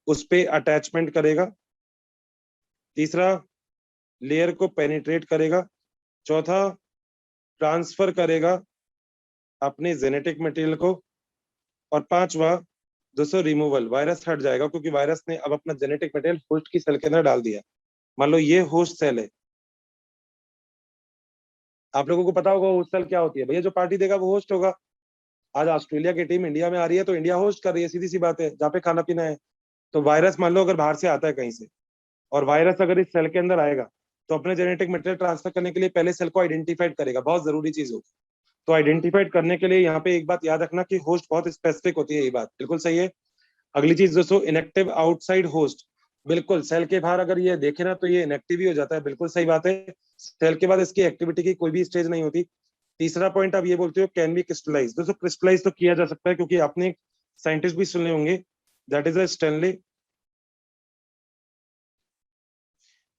उस पे अटैचमेंट करेगा। तीसरा, लेयर को पेनिट्रेट करेगा। चौथा, ट्रांसफर करेगा अपने जेनेटिक मटेरियल को। और पांचवा दोस्तों, रिमूवल, वायरस हट जाएगा क्योंकि वायरस ने अब अपना जेनेटिक मटेरियल होस्ट की सेल के अंदर डाल दिया। मान लो ये होस्ट सेल है, आप लोगों को पता होगा होस्ट सेल क्या होती है, भैया जो पार्टी देगा वो होस्ट होगा। आज ऑस्ट्रेलिया की टीम इंडिया में आ रही है तो इंडिया होस्ट कर रही है, सीधी सी बात है, जहाँ पे खाना पीना है। तो वायरस मान लो अगर बाहर से आता है कहीं से, और वायरस अगर इस सेल के अंदर आएगा तो अपने जेनेटिक मटेरियल ट्रांसफर करने के लिए पहले सेल को आइडेंटिफाइड करेगा, बहुत जरूरी चीज होगी। तो आइडेंटिफाइड करने के लिए यहाँ पे एक बात याद रखना कि होस्ट बहुत स्पेसिफिक होती है, ये बात बिल्कुल सही है। अगली चीज दोस्तों, इनएक्टिव आउटसाइड होस्ट, बिल्कुल सेल के बाहर अगर ये देखे ना तो ये इनएक्टिव ही हो जाता है, बिल्कुल सही बात है। सेल के बाद इसकी एक्टिविटी की कोई भी स्टेज नहीं होती। तीसरा पॉइंट आप ये बोलते हो कैन बी क्रिस्टलाइज, दोस्तों क्रिस्टलाइज तो किया जा सकता है, क्योंकि आपने साइंटिस्ट भी सुने होंगे दैट इज अ स्टेनली,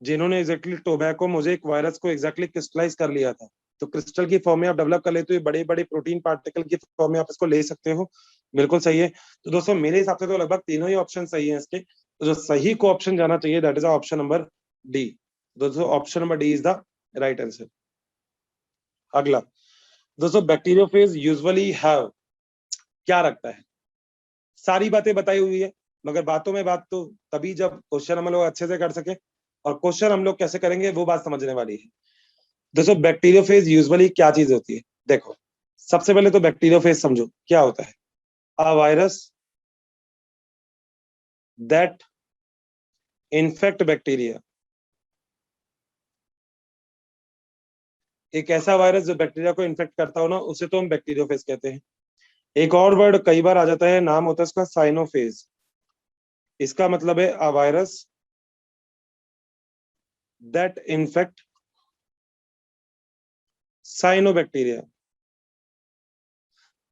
जिन्होंने एग्जैक्टली टोबैको मोज़ेक वायरस को एग्जैक्टली क्रिस्टलाइज कर लिया था। तो क्रिस्टल की फॉर्म में आप डेवलप कर लेते हो, बड़े बड़े प्रोटीन पार्टिकल की फॉर्म में आप इसको ले सकते हो। बिल्कुल सही है। तो दोस्तों मेरे हिसाब से तो लगभग तीनों ही ऑप्शन सही है इसके। तो जो सही को ऑप्शन जाना चाहिए that is option number D. दोस्तों option number D is the right answer. अगला दोस्तों, बैक्टीरियोफेज यूजुअली हैव, क्या रखता है? सारी बातें बताई हुई है, मगर बातों में बात तो तभी जब क्वेश्चन हम लोग अच्छे से कर सके, और क्वेश्चन हम लोग कैसे करेंगे वो बात समझने वाली है। दोस्तों बैक्टीरियोफेज यूजुअली क्या चीज होती है? देखो सबसे पहले तो बैक्टीरियोफेज समझो क्या होता है। A virus that infect bacteria, एक ऐसा वायरस जो बैक्टीरिया को इन्फेक्ट करता हो ना, उसे तो हम बैक्टीरियोफेज कहते हैं। एक और वर्ड कई बार आ जाता है, नाम होता है उसका साइनोफेज। इसका मतलब है a virus that infect cyanobacteria.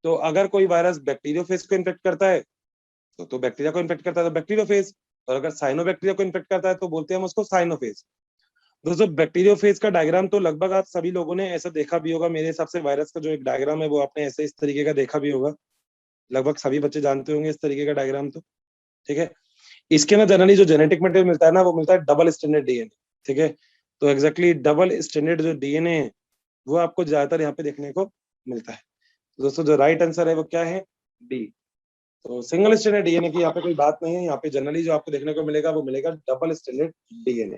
तो अगर कोई वायरस बैक्टीरियोफेज को इन्फेक्ट करता है तो बैक्टीरिया को इन्फेक्ट करता है तो बैक्टीरियोफेज, और अगर साइनोबैक्टीरिया को इन्फेक्ट करता है तो बोलते हैं हम उसको साइनोफेज। दोस्तों बैक्टीरियोफेज का डायग्राम तो लगभग आप सभी लोगों ने ऐसा देखा भी होगा। मेरे हिसाब से वायरस का जो एक डायग्राम है वो आपने ऐसे इस तरीके का देखा भी होगा। लगभग सभी बच्चे जानते होंगे इस तरीके का डायग्राम तो। ठीक है। इसके ना जनरली जो जेनेटिक मटेरियल मिलता है ना, वो मिलता है डबल स्टैंडर्ड डीएनए। ठीक है। तो एग्जैक्टली डबल स्टैंडर्ड जो डीएनए है वो आपको ज्यादातर यहाँ पे देखने को मिलता है। तो दोस्तों जो राइट आंसर है वो क्या है? डी। तो सिंगल स्टैंडर्ड डीएनए की यहाँ पे कोई बात नहीं है। यहाँ पे जनरली जो आपको देखने को मिलेगा वो मिलेगा डबल स्टैंडर्ड डीएनए।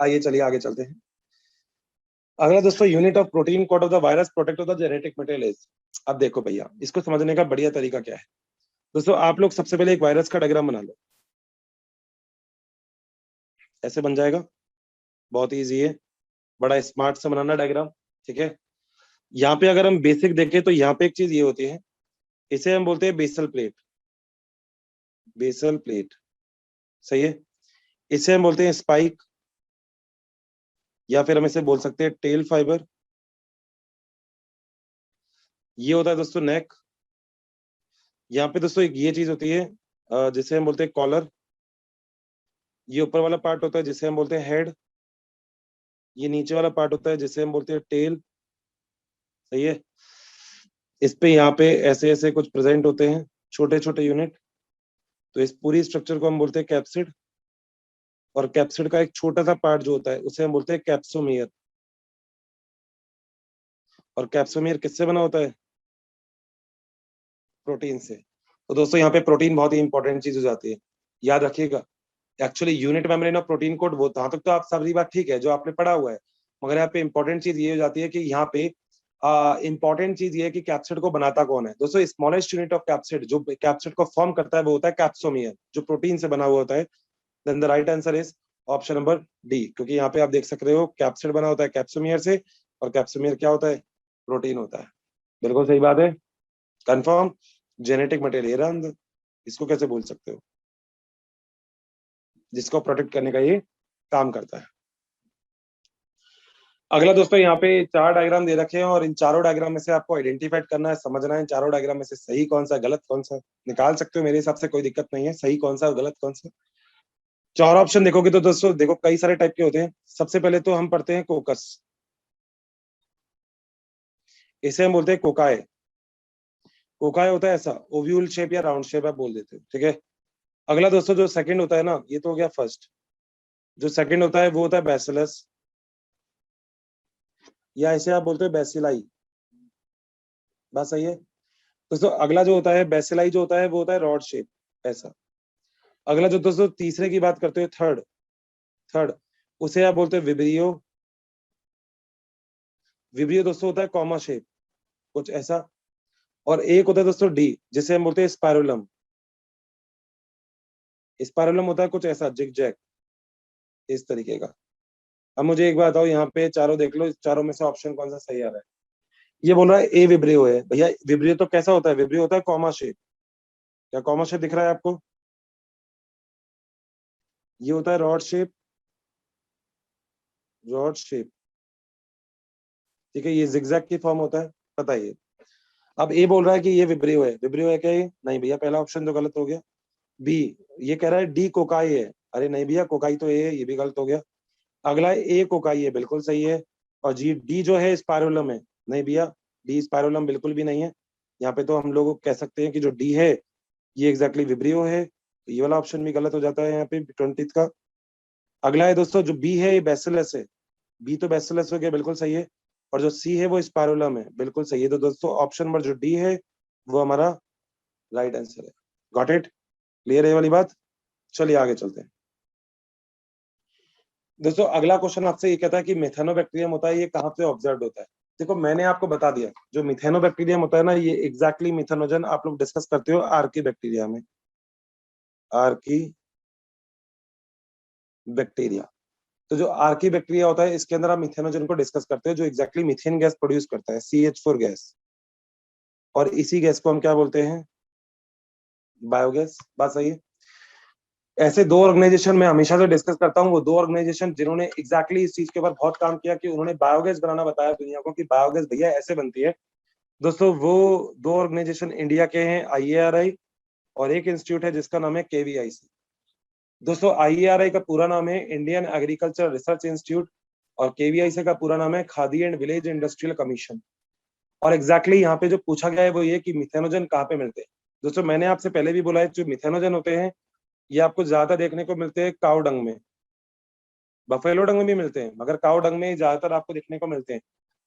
आइए चलिए आगे चलते हैं। अगला दोस्तों, unit of protein code of the virus protect of the genetic material is. अब देखो भैया, इसको समझने का बढ़िया तरीका क्या है। दोस्तों आप लोग सबसे पहले एक वायरस का डायग्राम बना लो। ऐसे बन जाएगा, बहुत इजी है, बड़ा स्मार्ट से बनाना डायग्राम। ठीक है। यहाँ पे अगर हम बेसिक देखें तो यहाँ पे एक चीज ये होती है, इसे हम बोलते हैं बेसल प्लेट। बेसल प्लेट सही है। इसे हम बोलते हैं स्पाइक, या फिर हम इसे बोल सकते हैं टेल फाइबर। ये होता है दोस्तों नेक। यहाँ पे दोस्तों एक ये चीज होती है जिसे हम बोलते हैं कॉलर। ये ऊपर वाला पार्ट होता है जिसे हम बोलते हैं हेड। ये नीचे वाला पार्ट होता है जिसे हम बोलते हैं टेल। सही है। इस पे यहाँ पे ऐसे ऐसे कुछ प्रेजेंट होते हैं छोटे छोटे यूनिट। तो इस पूरी स्ट्रक्चर को हम बोलते हैं कैप्सिड। और कैप्सिड का एक छोटा सा पार्ट जो होता है उसे हम बोलते हैं कैप्सोमियर। और कैप्सोमियर किससे बना होता है? प्रोटीन से। तो दोस्तों यहाँ पे प्रोटीन बहुत ही इंपॉर्टेंट चीज हो जाती है, याद रखिएगा। Actually unit membrane of protein code वो, वहां तक तो आप सारी बात ठीक है जो आपने पढ़ा हुआ है, मगर यहाँ पे इंपॉर्टेंट चीज ये हो जाती है कि यहाँ पे इंपॉर्टेंट चीज ये है कि कैप्सिड को बनाता कौन है। दोस्तों स्मॉलेस्ट यूनिट ऑफ कैप्सिड जो कैप्सिड को फॉर्म करता है वो होता है कैप्सोमियर, जो प्रोटीन से बना हुआ होता है। Then the right answer is option number D, क्योंकि यहाँ पे आप देख सकते हो कैप्सिड बना होता है कैप्सोमियर से, और कैप्सोमियर क्या होता है? प्रोटीन होता है। बिल्कुल सही बात है। कंफर्म। जेनेटिक मटेरियल अंदर, इसको कैसे बोल सकते हो, जिसको प्रोटेक्ट करने का ये काम करता है। अगला दोस्तों, यहाँ पे 4 डायग्राम दे रखे हैं और इन चारों डायग्राम में से आपको आइडेंटिफाइड करना है, समझना है इन चारों डायग्राम में से सही कौन सा गलत कौन सा। निकाल सकते हो मेरे हिसाब से, कोई दिक्कत नहीं है, सही कौन सा और गलत कौन सा। 4 ऑप्शन देखोगे तो दोस्तों देखो कई सारे टाइप के होते हैं। सबसे पहले तो हम पढ़ते हैं कोकस, इसे हम बोलते हैं कोकाए। कोकाए होता है ऐसा ओव्यूल शेप या राउंड शेप आप बोल देते हो। ठीक है। अगला दोस्तों जो सेकंड होता है ना, ये तो हो गया फर्स्ट। जो सेकंड होता है वो होता है बैसिलस, या इसे आप बोलते हो बैसिलाई। बात सही है। दोस्तों अगला जो होता है बैसिलाई जो होता है वो होता है रॉड शेप ऐसा। अगला जो दोस्तों तीसरे की बात करते हो, थर्ड, थर्ड उसे आप बोलते हो विब्रियो। विब्रियो दोस्तों होता है कॉमा शेप कुछ ऐसा। और एक होता है दोस्तों डी, जिसे हम बोलते हैं स्पाइरुलम। स्पाइरुलम होता है कुछ ऐसा जिग जैग इस तरीके का। अब मुझे एक बात बताओ, यहाँ पे चारों देख लो, इस चारों में से ऑप्शन कौन सा सही आ रहा है? ये बोल रहा है ए विब्रियो है। भैया विब्रियो तो कैसा होता है? विब्रियो होता है कॉमा शेप। क्या कॉमा शेप दिख रहा है आपको? ये होता है रॉड शेप, रॉड शेप। ठीक है। ये जिगजैग की फॉर्म होता है, पता है ये। अब ए बोल रहा है कि ये विब्रियो है। विब्रियो है क्या ये? नहीं भैया, पहला ऑप्शन तो गलत हो गया। बी, ये कह रहा है डी कोकाई है। अरे नहीं भैया, कोकाई तो ए है, ये भी गलत हो गया। अगला ए कोकाई है, बिल्कुल सही है। और जी डी जो है स्पाइरुलम है। नहीं भैया, डी स्पाइरुलम बिल्कुल भी नहीं है। यहाँ पे तो हम लोग कह सकते हैं कि जो डी है ये एग्जैक्टली विब्रियो है, तो ये वाला ऑप्शन भी गलत हो जाता है यहाँ पे 20 का। अगला है दोस्तों, जो बी है ये बैसिलस है। बी तो बैसिलस हो गया, बिल्कुल सही है। और जो सी है वो स्पाइरुलम है, बिल्कुल सही है। तो दोस्तों ऑप्शन नंबर जो डी है वो हमारा राइट आंसर है। Got it? क्लियर है ये वाली बात? चलिए आगे चलते हैं। दोस्तों अगला क्वेश्चन आपसे ये कहता है कि मिथेनोबैक्टीरियम होता है, ये कहाँ पे ऑब्जर्व होता है? देखो मैंने आपको बता दिया, जो मिथेनोबैक्टीरियम होता है ना, ये एग्जैक्टली मिथेनोजन आप लोग डिस्कस करते हो आर्की बैक्टीरिया में। आर्की बैक्टीरिया, तो जो आर्की बैक्टीरिया होता है इसके अंदर आप मिथेनोजन को डिस्कस करते हो, जो एग्जैक्टली मीथेन गैस प्रोड्यूस करता है, CH4 गैस। और इसी गैस को हम क्या बोलते हैं? बायोगैस। बात सही है। ऐसे दो ऑर्गेनाइजेशन में हमेशा से डिस्कस करता हूँ, वो दो ऑर्गेनाइजेशन जिन्होंने एग्जैक्टली इस चीज के ऊपर बहुत काम किया, कि उन्होंने बायोगैस बनाना बताया दुनिया को कि बायोगैस भैया ऐसे बनती है। दोस्तों वो दो ऑर्गेनाइजेशन इंडिया के हैं, IARI और एक इंस्टीट्यूट है जिसका नाम है KVIC। दोस्तों IARI का पूरा नाम है इंडियन एग्रीकल्चर रिसर्च इंस्टीट्यूट, और KVIC का पूरा नाम है khadi and village industrial commission. और एग्जैक्टली यहाँ पे जो पूछा गया है वो ये कि मिथेनोजन कहाँ पे मिलते हैं। दोस्तों मैंने आपसे पहले भी बोला है, जो मिथेनोजन होते हैं ये आपको ज्यादा देखने को मिलते हैं काऊ डंग में, बफेलो डंग में भी मिलते हैं, मगर काऊ डंग में ज्यादातर आपको देखने को मिलते हैं।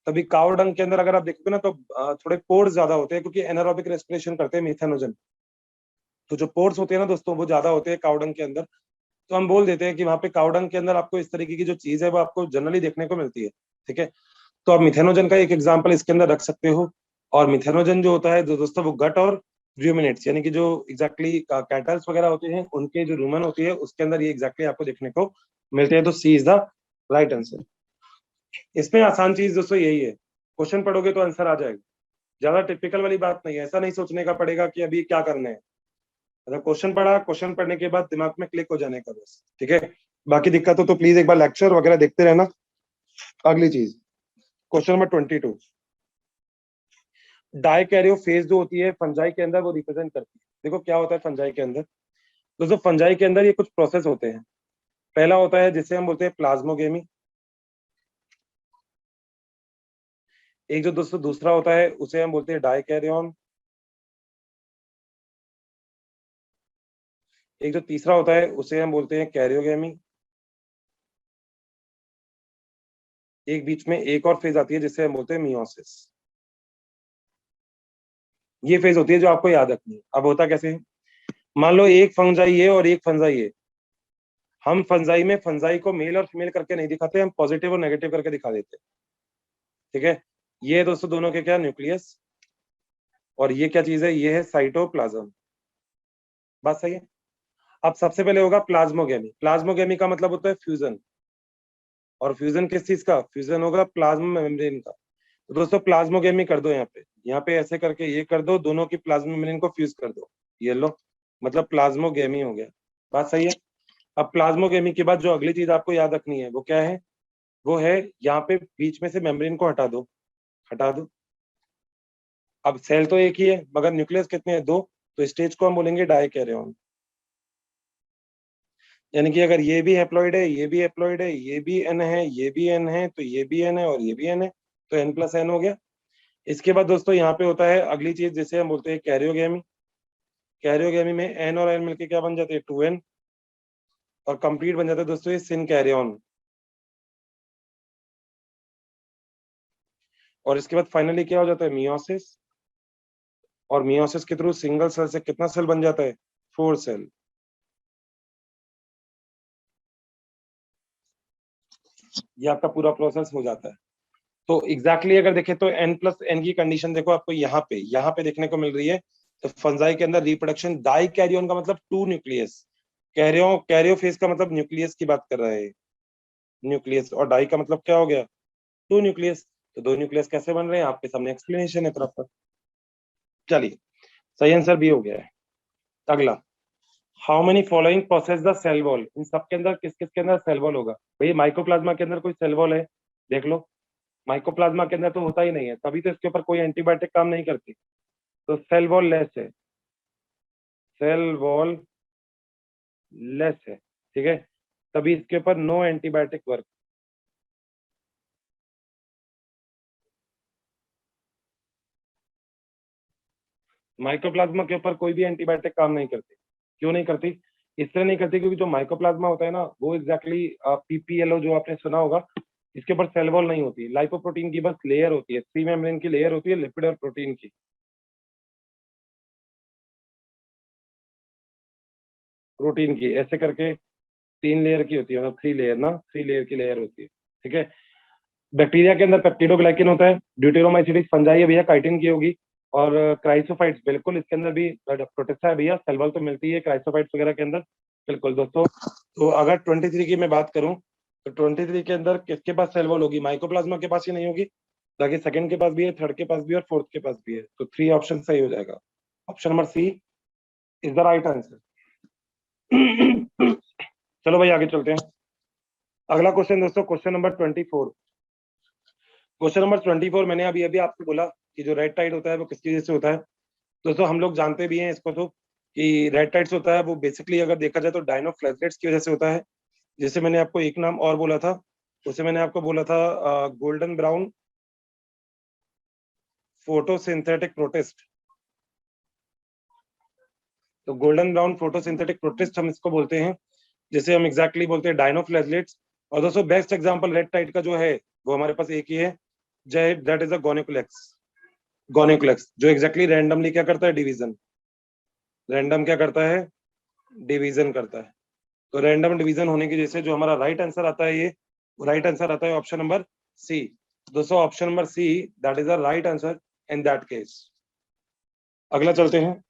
तभी काऊ डंग के अंदर अगर आप देखोगे ना तो थोड़े पोर्स ज्यादा होते हैं, क्योंकि एनारोबिक रेस्पिरेशन करते हैं मिथेनोजन। तो जो पोर्स होते हैं ना दोस्तों वो ज्यादा होते हैं काऊ डंग के अंदर। तो हम बोल देते हैं कि वहाँ पे काऊ डंग के अंदर आपको इस तरीके की जो चीज है वो आपको जनरली देखने को मिलती है। ठीक है, तो आप मिथेनोजन का एक एग्जाम्पल इसके अंदर रख सकते हो। और मिथेनोजन जो होता है जो दोस्तों वो गट और रूमिनेट्स, यानी कि जो एग्जैक्टली कैटल्स वगैरह होते हैं उनके जो रूमन होती है उसके अंदर ये एग्जैक्टली आपको देखने को मिलते हैं। तो C is the right answer. इसमें आसान चीज दोस्तों यही है, क्वेश्चन पढ़ोगे तो आंसर आ जाएगा। ज्यादा टिपिकल वाली बात नहीं है, ऐसा नहीं सोचने का पड़ेगा कि अभी क्या करना है। अगर क्वेश्चन पढ़ा, क्वेश्चन पढ़ने के बाद दिमाग में क्लिक हो जाने का बस। ठीक है, बाकी दिक्कत हो तो प्लीज एक बार लेक्चर वगैरह देखते रहना। अगली चीज, क्वेश्चन नंबर 22, डाइकैरियो फेज जो होती है फंजाई के अंदर वो रिप्रेजेंट करती है। देखो क्या होता है फंजाई के अंदर। दोस्तों फंजाई के अंदर ये कुछ प्रोसेस होते हैं। पहला होता है जिसे हम बोलते हैं प्लाज्मोगेमी। एक जो दोस्तों दूसरा होता है उसे हम बोलते हैं डाइकैरियन। एक जो तीसरा होता है उसे हम बोलते हैं कैरियोगेमी। एक बीच में एक और फेज आती है जिसे हम बोलते हैं मियोसिस। ये फेज होती है जो आपको याद रखनी है। अब होता कैसे है, मान लो एक फंजाई है और एक फंजाई है। हम फंजाई में फंजाई को मेल और फीमेल करके नहीं दिखाते, हम पॉजिटिव और नेगेटिव करके दिखा देते हैं। ठीक है, ये दोस्तों दोनों के क्या, न्यूक्लियस। और ये क्या चीज है, ये है साइटोप्लाज्म। बात सही है। अब सबसे पहले होगा प्लाज्मोगेमी। प्लाज्मोगेमी का मतलब होता है फ्यूजन। और फ्यूजन किस चीज का, फ्यूजन होगा प्लाज्मा मेम्ब्रेन का। तो दोस्तों प्लाज्मोगेमी कर दो, यहाँ पे ऐसे करके ये कर दो, दोनों की प्लाज्मा मेम्ब्रेन को फ्यूज कर दो। ये लो, मतलब प्लाज्मोगेमी हो गया। बात सही है। अब प्लाज्मोगेमी के बाद जो अगली चीज आपको याद रखनी है वो क्या है, वो है यहाँ पे बीच में से मेम्ब्रेन को हटा दो। हटा दो। अब सेल तो एक ही है मगर न्यूक्लियस कितने हैं, दो। तो स्टेज को हम बोलेंगे डाइकैरियन। यानी कि अगर ये भी हैप्लॉइड है, ये भी हैप्लॉइड है, ये भी एन है, ये भी एन है, तो ये भी एन है और ये भी एन है, तो N+N हो गया। इसके बाद दोस्तों यहाँ पे होता है अगली चीज जिसे हम बोलते हैं कैरियोगेमी। कैरियोगेमी में एन और एन मिलके क्या बन जाते हैं, 2N। और कंप्लीट बन जाता है दोस्तों ये सिनकैरियन। और इसके बाद फाइनली क्या हो जाता है, मियोसिस। और मियोसिस के थ्रू सिंगल सेल से कितना सेल बन जाता है, 4 सेल। ये आपका पूरा प्रोसेस हो जाता है। तो एग्जैक्टली अगर देखें तो N+N की कंडीशन देखो आपको यहाँ पे देखने को मिल रही है। तो फंजाई के अंदर रिप्रोडक्शन, डाई कैरियन का मतलब 2 न्यूक्लियस, कैरियोफेज का मतलब न्यूक्लियस की बात कर रहा है, न्यूक्लियस। और डाई का मतलब क्या हो गया, 2 न्यूक्लियस। तो 2 न्यूक्लियस कैसे बन रहे हैं, आपके सामने एक्सप्लेनेशन है प्रॉपर। चलिए, सही आंसर भी हो गया है। अगला, how many following process the cell wall. इन सबके अंदर किस किस के अंदर सेल वॉल होगा, भाई माइकोप्लाज्मा के अंदर कोई सेल वॉल है, देख लो। माइकोप्लाज्मा के अंदर तो होता ही नहीं है, तभी तो इसके ऊपर कोई एंटीबायोटिक काम नहीं करती। तो सेल वॉल लेस है, सेल वॉल लेस है, ठीक है, तभी इसके ऊपर नो एंटीबायोटिक वर्क। माइकोप्लाज्मा के ऊपर कोई भी एंटीबायोटिक काम नहीं करती। क्यों नहीं करती? इसलिए नहीं करती क्योंकि जो माइकोप्लाज्मा होता है ना, वो एग्जैक्टली पीपीएलओ जो आपने सुना होगा, इसके ऊपर सेल वॉल नहीं होती, लाइपोप्रोटीन की बस लेयर होती है, थ्री मेम्ब्रेन की लेयर होती है, लिपिड और प्रोटीन की। प्रोटीन की ऐसे करके 3 लेयर की होती है, मतलब 3 लेयर ना, 3 लेयर की लेयर होती है, ठीक है। बैक्टीरिया के अंदर पेप्टिडोग्लाइकिन होता है, ड्यूटेरोमाइसिटिस फंजाई है भैया, काइटिन की होगी, और क्राइसोफाइट्स बिल्कुल इसके अंदर भी प्रोटिस्टा है भैया, सेल वॉल तो मिलती है क्राइसोफाइट्स वगैरह के अंदर, बिल्कुल दोस्तों। तो अगर 23 की मैं बात करूं तो 23 के अंदर किसके पास सेल वॉल होगी? माइकोप्लाज्मा के पास ही नहीं होगी, ताकि सेकंड के पास भी है, थर्ड के पास भी है और फोर्थ के पास भी है, तो 3 ऑप्शन सही हो जाएगा। Option number C is the right answer. चलो भाई आगे चलते हैं। अगला क्वेश्चन दोस्तों, क्वेश्चन नंबर 24। क्वेश्चन नंबर 24 मैंने अभी अभी आपको बोला कि जो रेड टाइड होता है वो किसकी वजह से होता है। दोस्तों हम लोग जानते भी हैं इसको, तो कि रेड टाइड्स होता है वो बेसिकली अगर देखा जाए तो डायनोफ्लैगेलेट्स की वजह से होता है। जैसे मैंने आपको एक नाम और बोला था, उसे मैंने आपको बोला था गोल्डन ब्राउन फोटोसिंथेटिक प्रोटिस्ट। तो गोल्डन ब्राउन फोटोसिंथेटिक प्रोटिस्ट हम इसको बोलते हैं, जैसे हम एग्जैक्टली बोलते हैं डायनोफ्लैगेलेट्स। और दोस्तों बेस्ट एग्जांपल रेड टाइड का जो है वो हमारे पास एक ही है, जय, दैट इज अ गोनिकुलेक्स। गोनिकुलेक्स जो एग्जैक्टली रैंडमली क्या करता है? डिवीजन। रैंडम क्या करता है? डिवीजन करता है। तो रैंडम डिवीजन होने की वजह से जो हमारा राइट आंसर आता है, ये राइट आंसर आता है ऑप्शन नंबर सी। दोस्तों option number C that is the right answer in that case. अगला चलते हैं।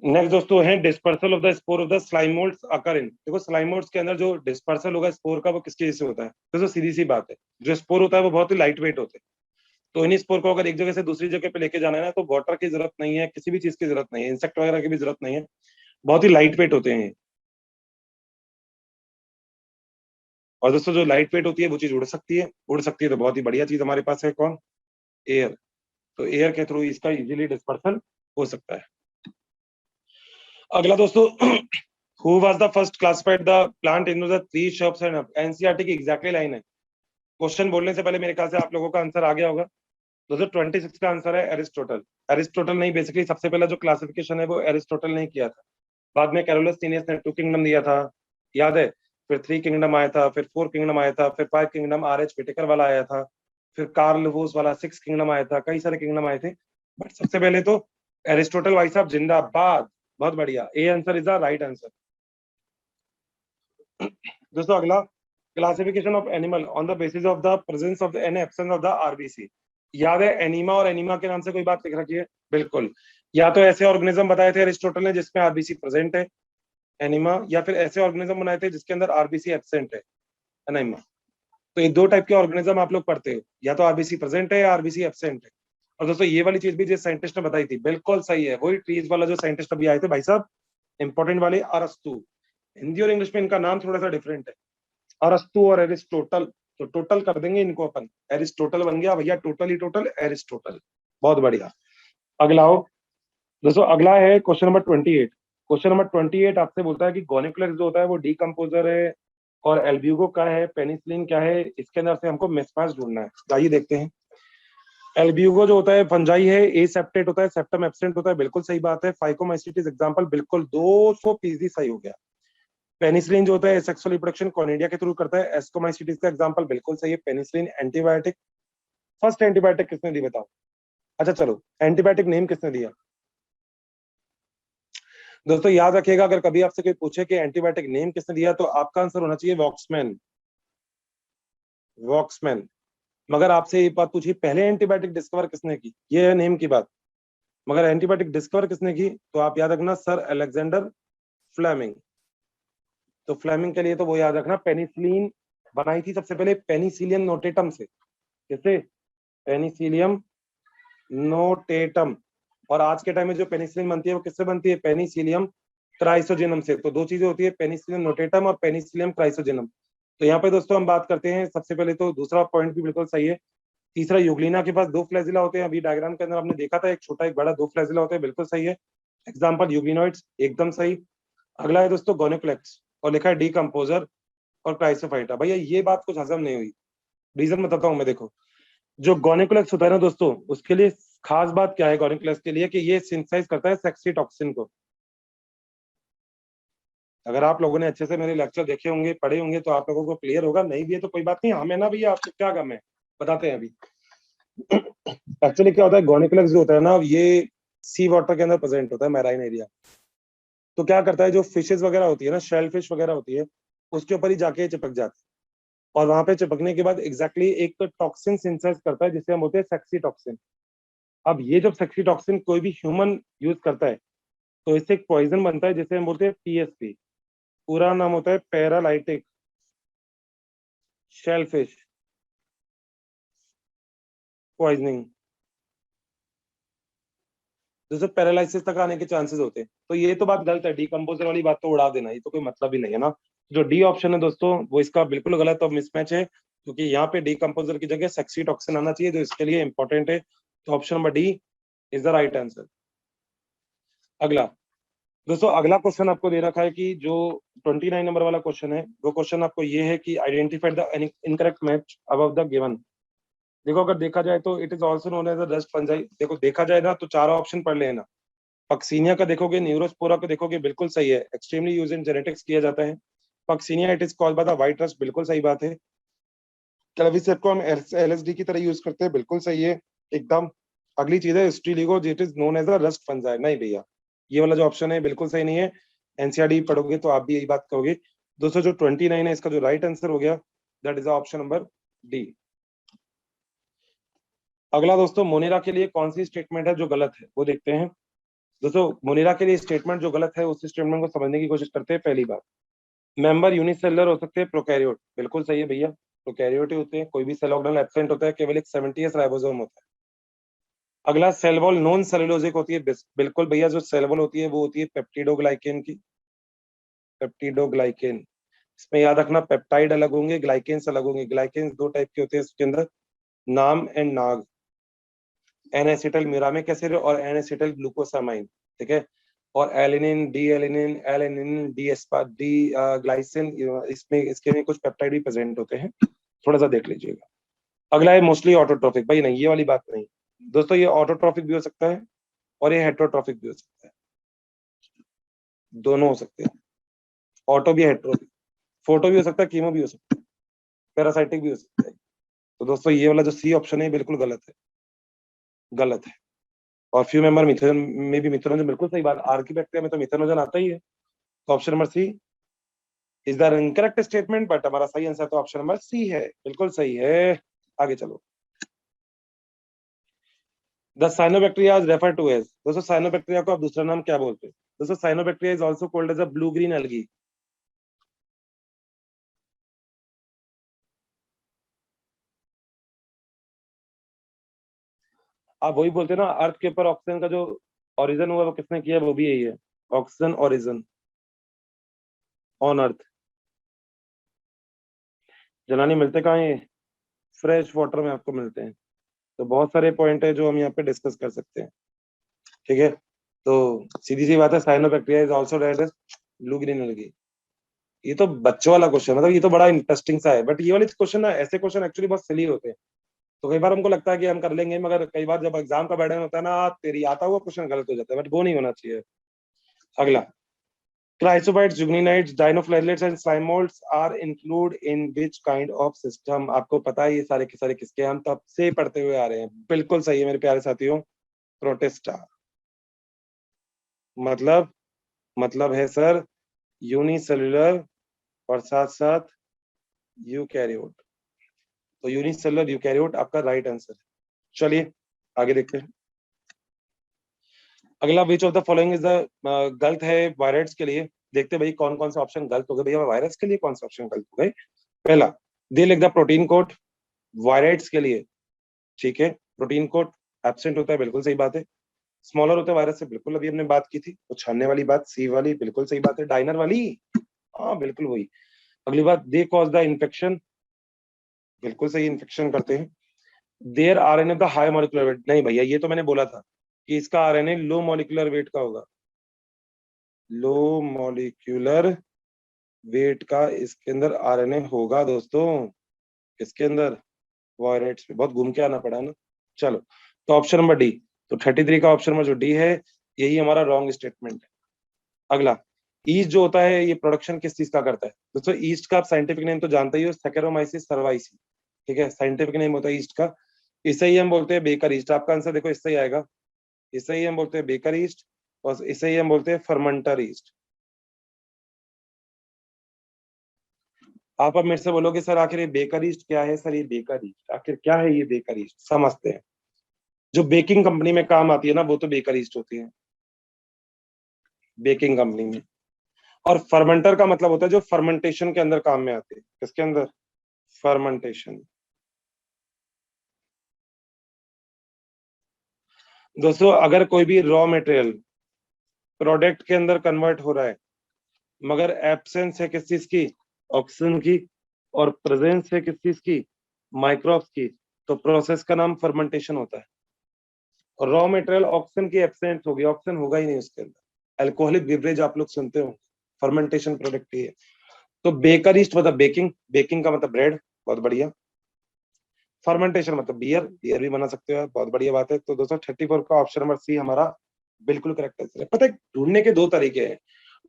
नेक्स्ट दोस्तों है dispersal of the spore of the slime moulds occur in. देखो स्लाइम मोल्ड्स के अंदर जो डिस्पर्सल होगा स्पोर का वो किसकी वजह से होता है? दोस्तों सीधी सी बात है, जो स्पोर होता है वो बहुत ही लाइट वेट होते हैं। तो इन स्पोर को अगर एक जगह से दूसरी जगह पे लेके जाना है ना, तो वाटर की जरूरत नहीं है, किसी भी चीज की जरूरत नहीं है, इंसेक्ट वगैरह की भी जरूरत नहीं है, बहुत ही लाइट वेट होते हैं। और दोस्तों जो लाइट वेट होती है वो चीज उड़ सकती है, उड़ सकती है तो बहुत ही बढ़िया चीज हमारे पास है, कौन? एयर। तो एयर के थ्रू इसका इजीली डिस्पर्सल हो सकता है। अगला दोस्तों who was the first classified the plant in the three sharps and NCERT की एग्जैक्टली लाइन है। क्वेश्चन बोलने से पहले मेरे ख्याल से आप लोगों का आंसर आ गया होगा। दोस्तों 26 का आंसर है एरिस्टोटल। एरिस्टोटल नहीं, बेसिकली सबसे पहला जो क्लासिफिकेशन है वो एरिस्टोटल ने किया था, बाद में कैरोलस लीनियस ने 2 किंगडम दिया था, याद है। फिर 3 किंगडम आया था, फिर 4 किंगडम आया था, फिर 5 किंगडम आर एच विटेकर वाला आया था, फिर कार्ल वोस वाला 6 किंगडम आया था, कई सारे किंगडम आए थे, बट सबसे पहले तो एरिस्टोटल भाई साहब जिंदाबाद, बहुत बढ़िया, A answer is the right answer. दोस्तों अगला, classification of animal on the basis of the presence of and absence of the RBC. याद है एनीमा और एनीमा के नाम से कोई बात लिख रखी है? बिल्कुल, या तो ऐसे ऑर्गेनिज्म बताए थे अरिस्टोटल ने जिसमें आरबीसी प्रेजेंट है, एनिमा, या फिर ऐसे ऑर्गेनिज्म बनाए थे जिसके अंदर आरबीसी एब्सेंट है, एनीमा। तो ये दो टाइप के ऑर्गेनिज्म आप लोग पढ़ते हो, या तो आरबीसी प्रेजेंट है या आरबीसी एब्सेंट है। और दोस्तों ये वाली चीज भी जिस साइंटिस्ट ने बताई थी बिल्कुल सही है, वही ट्रीज वाला जो साइंटिस्ट अभी आए थे भाई साहब, इंपॉर्टेंट वाले, अरस्तु। हिंदी और इंग्लिश में इनका नाम थोड़ा सा डिफरेंट है, अरस्तु और एरिस्टोटल। तो टोटल कर देंगे इनको अपन, एरिस्टोटल बन गया भैया, टोटल ही टोटल एरिस्टोटल, बहुत बढ़िया। अगला हो दोस्तों, अगला है क्वेश्चन नंबर 28। क्वेश्चन नंबर 28 आपसे बोलता है कि गोनिकुलेक्स जो होता है वो डीकम्पोजर है, और एल्ब्यूगो क्या है, पेनिसिलिन क्या है, इसके अंदर से हमको मिसमैच ढूंढना है। आइए देखते हैं। एल्ब्यूगो जो होता है फंजाई है, ए सेप्टेट होता है, सेप्टम एब्सेंट होता है, बिल्कुल सही बात है। फाइकोमाइसीटिस एग्जांपल बिल्कुल 200% सही हो गया। पेनिसिलिन जो होता है सेक्सुअल रिप्रोडक्शन कॉनिडिया के थ्रू करता है, एस्कोमाइसिटिस का एग्जांपल बिल्कुल सही है, पेनिसिलिन। एंटीबायोटिक, फर्स्ट एंटीबायोटिक किसने दी बताओ? अच्छा चलो, एंटीबायोटिक नेम किसने दिया? दोस्तों याद रखिएगा, अगर कभी आपसे कोई पूछे कि एंटीबायोटिक नेम किसने दिया, तो आपका आंसर होना चाहिए वॉक्समैन, वॉक्समैन। मगर आपसे एक बात पूछी, पहले एंटीबायोटिक डिस्कवर किसने की, ये है नेम की बात, मगर एंटीबायोटिक डिस्कवर किसने की, तो आप याद रखना सर अलेक्जेंडर फ्लेमिंग। तो फ्लेमिंग के लिए तो वो याद रखना, पेनिसिलिन बनाई थी सबसे पहले पेनिसिलियम नोटेटम से। कैसे? Penicillium notatum. और आज के टाइम में जो पेनिसिलिन बनती है वो किससे बनती है? पेनिसिलियम क्राइसोजेनम से। तो दो चीजें होती है, पेनिसिलियम नोटेटम और पेनिसिलियम क्राइसोजेनम। तो यहाँ पे दोस्तों हम बात करते हैं, सबसे पहले तो दूसरा पॉइंट भी बिल्कुल सही है। तीसरा, यूग्लिना के पास 2 फ्लैजिला होते हैं, अभी डायग्राम के अंदर आपने देखा था, एक छोटा एक बड़ा, 2 फ्लैजिला होते हैं, बिल्कुल सही है। एग्जाम्पल यूग्लिनोइड्स, एकदम सही। अगला है दोस्तों गोनिकुलेक्स और लिखा है डीकम्पोजर और क्राइसोफाइटा। भैया ये बात कुछ हजम नहीं हुई, रीजन बताता हूँ मैं। देखो, जो गोनिकुलेक्स होता है ना दोस्तों, उसके लिए खास बात क्या है गोनिकुलेक्स के लिए, कि ये सिंथेसाइज करता है सेक्सी टॉक्सिन को। अगर आप लोगों ने अच्छे से मेरे लेक्चर देखे होंगे, पढ़े होंगे, तो आप लोगों को क्लियर होगा। नहीं भी है तो कोई बात नहीं, हमें ना भैया आपको क्या कम है बताते हैं अभी। एक्चुअली क्या होता है, गोनिकुलेक्स जो होता है ना, ये सी वाटर के अंदर प्रेजेंट होता है, मैराइन एरिया। तो क्या करता है, जो फिशेस वगैरह होती है ना, शेल फिश वगैरह होती है, उसके ऊपर ही जाके चिपक जाता है। और वहां पे चिपकने के बाद एग्जैक्टली एक तो टॉक्सिन सिंथेसाइज करता है, जिसे हम बोलते हैं सेक्सी टॉक्सिन। अब ये जब सेक्सी टॉक्सिन कोई भी ह्यूमन यूज करता है, तो इससे एक पॉइजन बनता है, जिसे हम बोलते हैं पीएसपी। पूरा नाम होता है पैरालाइटिक शेलफिश पॉइजनिंग। जैसे पैरालिसिस तक आने के चांसेस होते हैं। तो ये तो बात गलत है, डीकम्पोजर वाली बात तो उड़ा देना, ये तो कोई मतलब ही नहीं है ना। जो डी ऑप्शन है दोस्तों, वो इसका बिल्कुल गलत और मिसमैच है, क्योंकि यहाँ पे डीकम्पोजर की जगह सेक्सी टॉक्सिन आना चाहिए, जो इसके लिए इंपॉर्टेंट है। तो option number D is the right answer. अगला दोस्तों, अगला क्वेश्चन आपको दे रखा है कि जो 29 नंबर वाला क्वेश्चन है, वो क्वेश्चन आपको ये है कि identified the incorrect match above the given. देखो, अगर देखा जाए तो it is also known as dust fungi. देखो, देखा जाए ना तो चारों ऑप्शन पढ़ लेना। पक्सीनिया का देखोगे, न्यूरोस्पोरा को देखोगे, बिल्कुल सही है, एक्सट्रीमली यूज इन जेनेटिक्स किया जाता है। Puccinia it is called by the white rust, बिल्कुल सही बात है। क्लेविसेप को हम एलएसडी की तरह यूज करते हैं, बिल्कुल सही है एकदम। अगली चीज है स्ट्रीलिगो, it is known as the rust fungi. नहीं भैया, ये वाला जो ऑप्शन है बिल्कुल सही नहीं है। एनसीईआरटी पढ़ोगे तो आप भी यही बात कहोगे। दोस्तों, जो 29 है, इसका जो राइट आंसर हो गया, that is option number D. अगला दोस्तों, मोनेरा के लिए कौन सी स्टेटमेंट है जो गलत है, वो देखते हैं। दोस्तों, मोनेरा के लिए स्टेटमेंट जो गलत है, उस स्टेटमेंट को समझने की कोशिश करते हैं। पहली बात, मेंबर यूनिसेलुलर हो सकते हैं, प्रोकैरियोट, बिल्कुल सही है भैया, प्रोकैरियोट ही होते हैं। कोई भी सेल ऑर्गेनल एब्सेंट होता है, केवल एक 70s राइबोसोम होता है। अगला, सेल वॉल नॉन सेलुलोजिक होती है, बिल्कुल भैया, जो सेल वॉल होती है वो होती है पेप्टिडोग्लाइकेन की, पेप्टिडोग्लाइकेन। इसमें याद रखना, पेप्टाइड अलग होंगे, ग्लाइकेन्स अलग होंगे। ग्लाइकेन्स दो टाइप के होते हैं इसके अंदर, NAM and NAG, N acetyl muramic acid और एन एसिटल ग्लूकोसामाइन, ठीक है। और alanine, D alanine, alanine, D एस्पा, डी ग्लाइसिन, इसमें इसके में कुछ पेप्टाइड भी प्रेजेंट होते हैं, थोड़ा सा देख लीजिएगा। अगला है मोस्टली ऑटोट्रॉफिक। भाई नहीं, ये वाली बात नहीं दोस्तों, ये ऑटोट्रॉफिक भी हो सकता है और ये हेट्रोट्रॉफिक भी हो सकता है, दोनों हो सकते हैं। ऑटो भी, हेट्रो भी, फोटो भी हो सकता है, कीमो भी हो सकता है, पैरासाइटिक भी हो सकता है। तो दोस्तों, ये वाला जो सी ऑप्शन है बिल्कुल गलत है, गलत है। और फ्यू मेंबर मिथेन में भी मिथेनोजन, बिल्कुल सही बात, आर्किबैक्टीरिया में तो मिथेनोजन आता ही है। तो option number C is the incorrect statement, but हमारा सही आंसर तो ऑप्शन नंबर सी है, बिल्कुल सही है। आगे चलो। The cyanobacteria is refer to as, दोस्तों साइनोबैक्टीरिया को आप दूसरा नाम क्या बोलते हैं? दोस्तों, cyanobacteria is also called as a blue green algae. आप वही बोलते हैं ना, अर्थ के ऊपर ऑक्सीजन का जो ओरिजिन हुआ वो किसने किया, वो भी यही है, ऑक्सीजन ओरिजिन ऑन अर्थ। जलानी मिलते कहाँ हैं? फ्रेश वाटर में आपको मिलते हैं। तो बहुत सारे पॉइंट है जो हम यहाँ पे डिस्कस कर सकते हैं, ठीक है। तो सीधी सी बात है, cyanobacteria is also read as blue green algae. ये तो बच्चों वाला क्वेश्चन, मतलब ये तो बड़ा इंटरेस्टिंग सा है, बट ये वाले क्वेश्चन ना, ऐसे क्वेश्चन एक्चुअली बहुत सिली होते हैं। तो कई बार हमको लगता है कि हम कर लेंगे, मगर कई बार जब एग्जाम का बैठन होता है ना, तेरी आता हुआ क्वेश्चन गलत हो जाता है, बट वो नहीं होना चाहिए। अगला, क्राइसोबाइट्स, जुगनीनाइट्स, dinoflagellates and slime moulds are include in which kind of system? आपको पता है ये सारे के सारे किसके, हम तब से पढ़ते हुए आ रहे हैं, बिल्कुल सही है मेरे प्यारे साथियों, प्रोटिस्टा। मतलब मतलब है सर यूनिसेलुलर और साथ साथ यूकैरियोट। तो यूनिसेलुलर यूकैरियोट आपका राइट आंसर है। चलिए आगे देखते हैं। अगला, which of the following is the, गलत है वायरस के लिए। देखते भाई कौन कौन से ऑप्शन गलत हो गए भैया, वायरस के लिए कौन से ऑप्शन गलत हो गए। पहला, दे लिख द प्रोटीन कोड वायरस के लिए, ठीक है, प्रोटीन कोड एब्सेंट होता है, बिल्कुल सही बात है। स्मॉलर होता है वायरस से, बिल्कुल अभी हमने बात की थी। तो छानने वाली बात, सी वाली, बिल्कुल सही बात है। डाइनर वाली, हाँ बिल्कुल वही। अगली बात, दे कॉज द इन्फेक्शन, बिल्कुल सही, इन्फेक्शन करते हैं। Their RNA the high molecular weight, नहीं भैया, ये तो मैंने बोला था कि इसका आरएनए लो मॉलिक्यूलर वेट का होगा। लो मॉलिक्यूलर वेट का इसके अंदर आरएनए होगा दोस्तों। किसके अंदर? वॉयलेट्स में। बहुत घूम के आना पड़ा ना। चलो, तो ऑप्शन नंबर डी। तो 33 का ऑप्शन नंबर जो डी है, यही हमारा रॉन्ग स्टेटमेंट है। अगला, ईस्ट जो होता है ये प्रोडक्शन किस चीज का करता है दोस्तों? ईस्ट का आप साइंटिफिक नेम तो जानते ही हो, सैकेरोमाइसिस सर्वाइसी। ठीक है, साइंटिफिक नेम होता है ईस्ट का। इसे ही हम बोलते हैं बेकर ईस्ट। आपका आंसर देखो इससे ही आएगा। इसे ही हम बोलते हैं बेकर ईस्ट, और इसे ही हम बोलते हैं फर्मेंटर ईस्ट। आप अब मेरे से बोलोगे सर आखिर ये बेकर ईस्ट क्या है? सर ये बेकर ईस्ट आखिर क्या है? ये बेकर ईस्ट समझते हैं। जो बेकिंग कंपनी में काम आती है ना, वो तो बेकर ईस्ट होती है बेकिंग कंपनी में। और फर्मेंटर का मतलब होता है जो फर्मेंटेशन के अंदर काम में आते हैं। किसके अंदर? फर्मेंटेशन। दोस्तों अगर कोई भी रॉ मटेरियल प्रोडक्ट के अंदर कन्वर्ट हो रहा है, मगर एब्सेंस है किस चीज की? ऑक्सीजन की, और प्रेजेंस है किस चीज की? माइक्रोब्स की, तो प्रोसेस का नाम फर्मेंटेशन होता है। और रॉ मटेरियल ऑक्सीजन की एब्सेंस होगी, ऑक्सीजन होगा ही नहीं उसके अंदर। अल्कोहलिक बिवरेज आप लोग सुनते हो, फर्मेंटेशन प्रोडक्ट ही है। तो बेकर ईस्ट मतलब बेकिंग, बेकिंग का मतलब ब्रेड, बहुत बढ़िया। फर्मेंटेशन मतलब बियर, बियर भी बना सकते हो आप, बहुत बढ़िया बात है। तो दोस्तों 34 का ऑप्शन नंबर सी हमारा बिल्कुल करेक्ट आंसर है। पता है ढूंढने के दो तरीके हैं।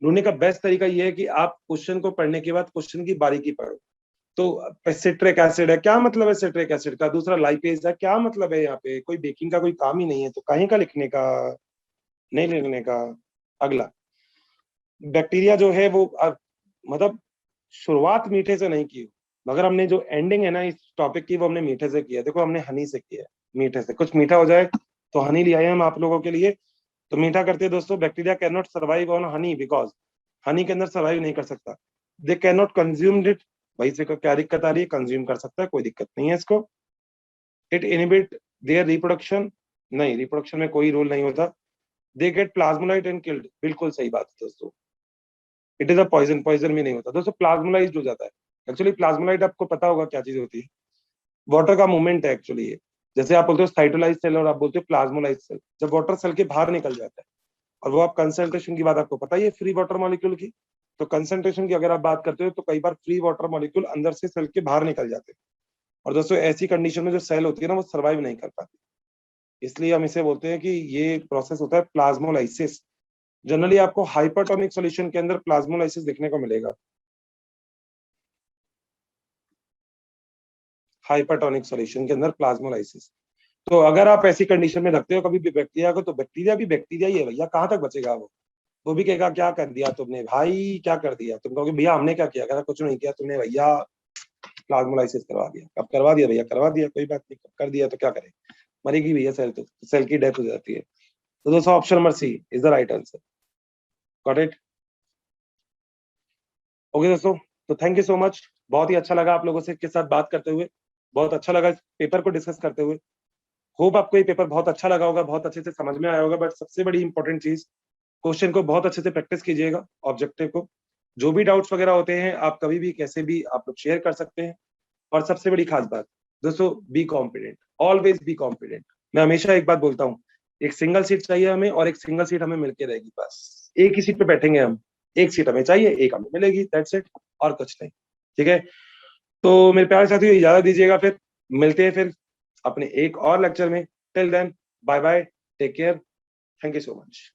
ढूंढने का बेस्ट तरीका ये है कि आप क्वेश्चन को पढ़ने के बाद क्वेश्चन की बारीकी पढ़ो। तो सिट्रिक एसिड है, क्या मतलब है सिट्रिक एसिड का? दूसरा लाइपेज है, क्या मतलब है? यहाँ पे कोई बेकिंग का कोई काम ही नहीं है, तो कहीं का लिखने का, नहीं लिखने का। अगला, बैक्टीरिया जो है वो मतलब शुरुआत मीठे से नहीं की, मगर हमने जो एंडिंग है ना इस टॉपिक की, वो हमने मीठे से किया। देखो हमने हनी से किया है, मीठे से। कुछ मीठा हो जाए तो हनी ले आए हम आप लोगों के लिए। तो मीठा करते हैं दोस्तों। Bacteria can not survive on Honey because Honey के अंदर सर्वाइव नहीं कर सकता। They can not consume it. भाई से क्या दिक्कत आ रही है? कंज्यूम कर सकता है, कोई दिक्कत नहीं है इसको। It inhibit their reproduction. नहीं, रिप्रोडक्शन में कोई रोल नहीं होता। They get plasmolysed and killed. बिल्कुल सही बात है दोस्तों। It is a poison, poison भी नहीं होता दोस्तों, प्लाज्मोलाइज्ड हो जाता है। एक्चुअली प्लाज्मोलाइट आपको पता होगा क्या चीज होती है? वाटर का मूवमेंट है एक्चुअली ये। जैसे आप बोलते हो साइटोलाइज सेल और आप बोलते हो प्लाज्मोलाइज सेल। जब वाटर सेल के बाहर निकल जाता है, और वो आप कंसंट्रेशन की बात आपको पता ही है फ्री वाटर मॉलिक्यूल की। तो कंसंट्रेशन की अगर आप बात करते हो तो कई बार फ्री वाटर मॉलिक्यूल अंदर से सेल के बाहर निकल जाते हैं। और दोस्तों ऐसी कंडीशन में जो सेल होती है ना वो सर्वाइव नहीं कर पाती। इसलिए हम इसे बोलते हैं कि ये प्रोसेस होता है प्लाज्मोलाइसिस। जनरली आपको हाइपरटोनिक सॉल्यूशन के अंदर प्लाज्मोलाइसिस देखने को मिलेगा। हाइपरटोनिक सॉल्यूशन के अंदर प्लाज्मोलाइसिस। तो अगर आप ऐसी कंडीशन में रखते हो कभी भी बैक्टीरिया को, तो बैक्टीरिया भी बैक्टीरिया ही है भैया, कहाँ तक बचेगा वो भी कहेगा क्या कर दिया तुमने भाई, क्या कर दिया? तुम कहोगे भैया हमने क्या किया? कहता कुछ नहीं किया तुमने भैया, प्लाज्मोलाइसिस करवा दिया। अब करवा दिया भैया, करवा दिया, कोई बात नहीं, कर दिया तो क्या करें? मरेगी भैया सेल, तो सेल की डेथ हो जाती है। तो दोस्तों option number C is the right answer. Got it? Okay दोस्तों, तो थैंक यू सो मच। बहुत ही अच्छा लगा आप लोगों से के साथ बात करते हुए, बहुत अच्छा लगा इस पेपर को डिस्कस करते हुए। होप आपको ये पेपर बहुत अच्छा लगा होगा, बहुत अच्छे से समझ में आया होगा। बट सबसे बड़ी इंपॉर्टेंट चीज, क्वेश्चन को बहुत अच्छे से प्रैक्टिस कीजिएगा, ऑब्जेक्टिव को। जो भी डाउट्स वगैरह होते हैं आप कभी भी कैसे भी आप लोग शेयर कर सकते हैं। और सबसे बड़ी खास बात दोस्तों, be confident, always be confident. मैं हमेशा एक बात बोलता हूँ, एक सिंगल सीट चाहिए हमें, और एक सिंगल सीट हमें मिलके रहेगी। बस एक ही सीट पे बैठेंगे हम, एक सीट हमें चाहिए, एक हमें मिलेगी, दैट्स इट, और कुछ नहीं। ठीक है, तो मेरे प्यारे साथियों इजाजत दीजिएगा, फिर मिलते हैं फिर अपने एक और लेक्चर में। Till then, bye bye, take care, thank you so much.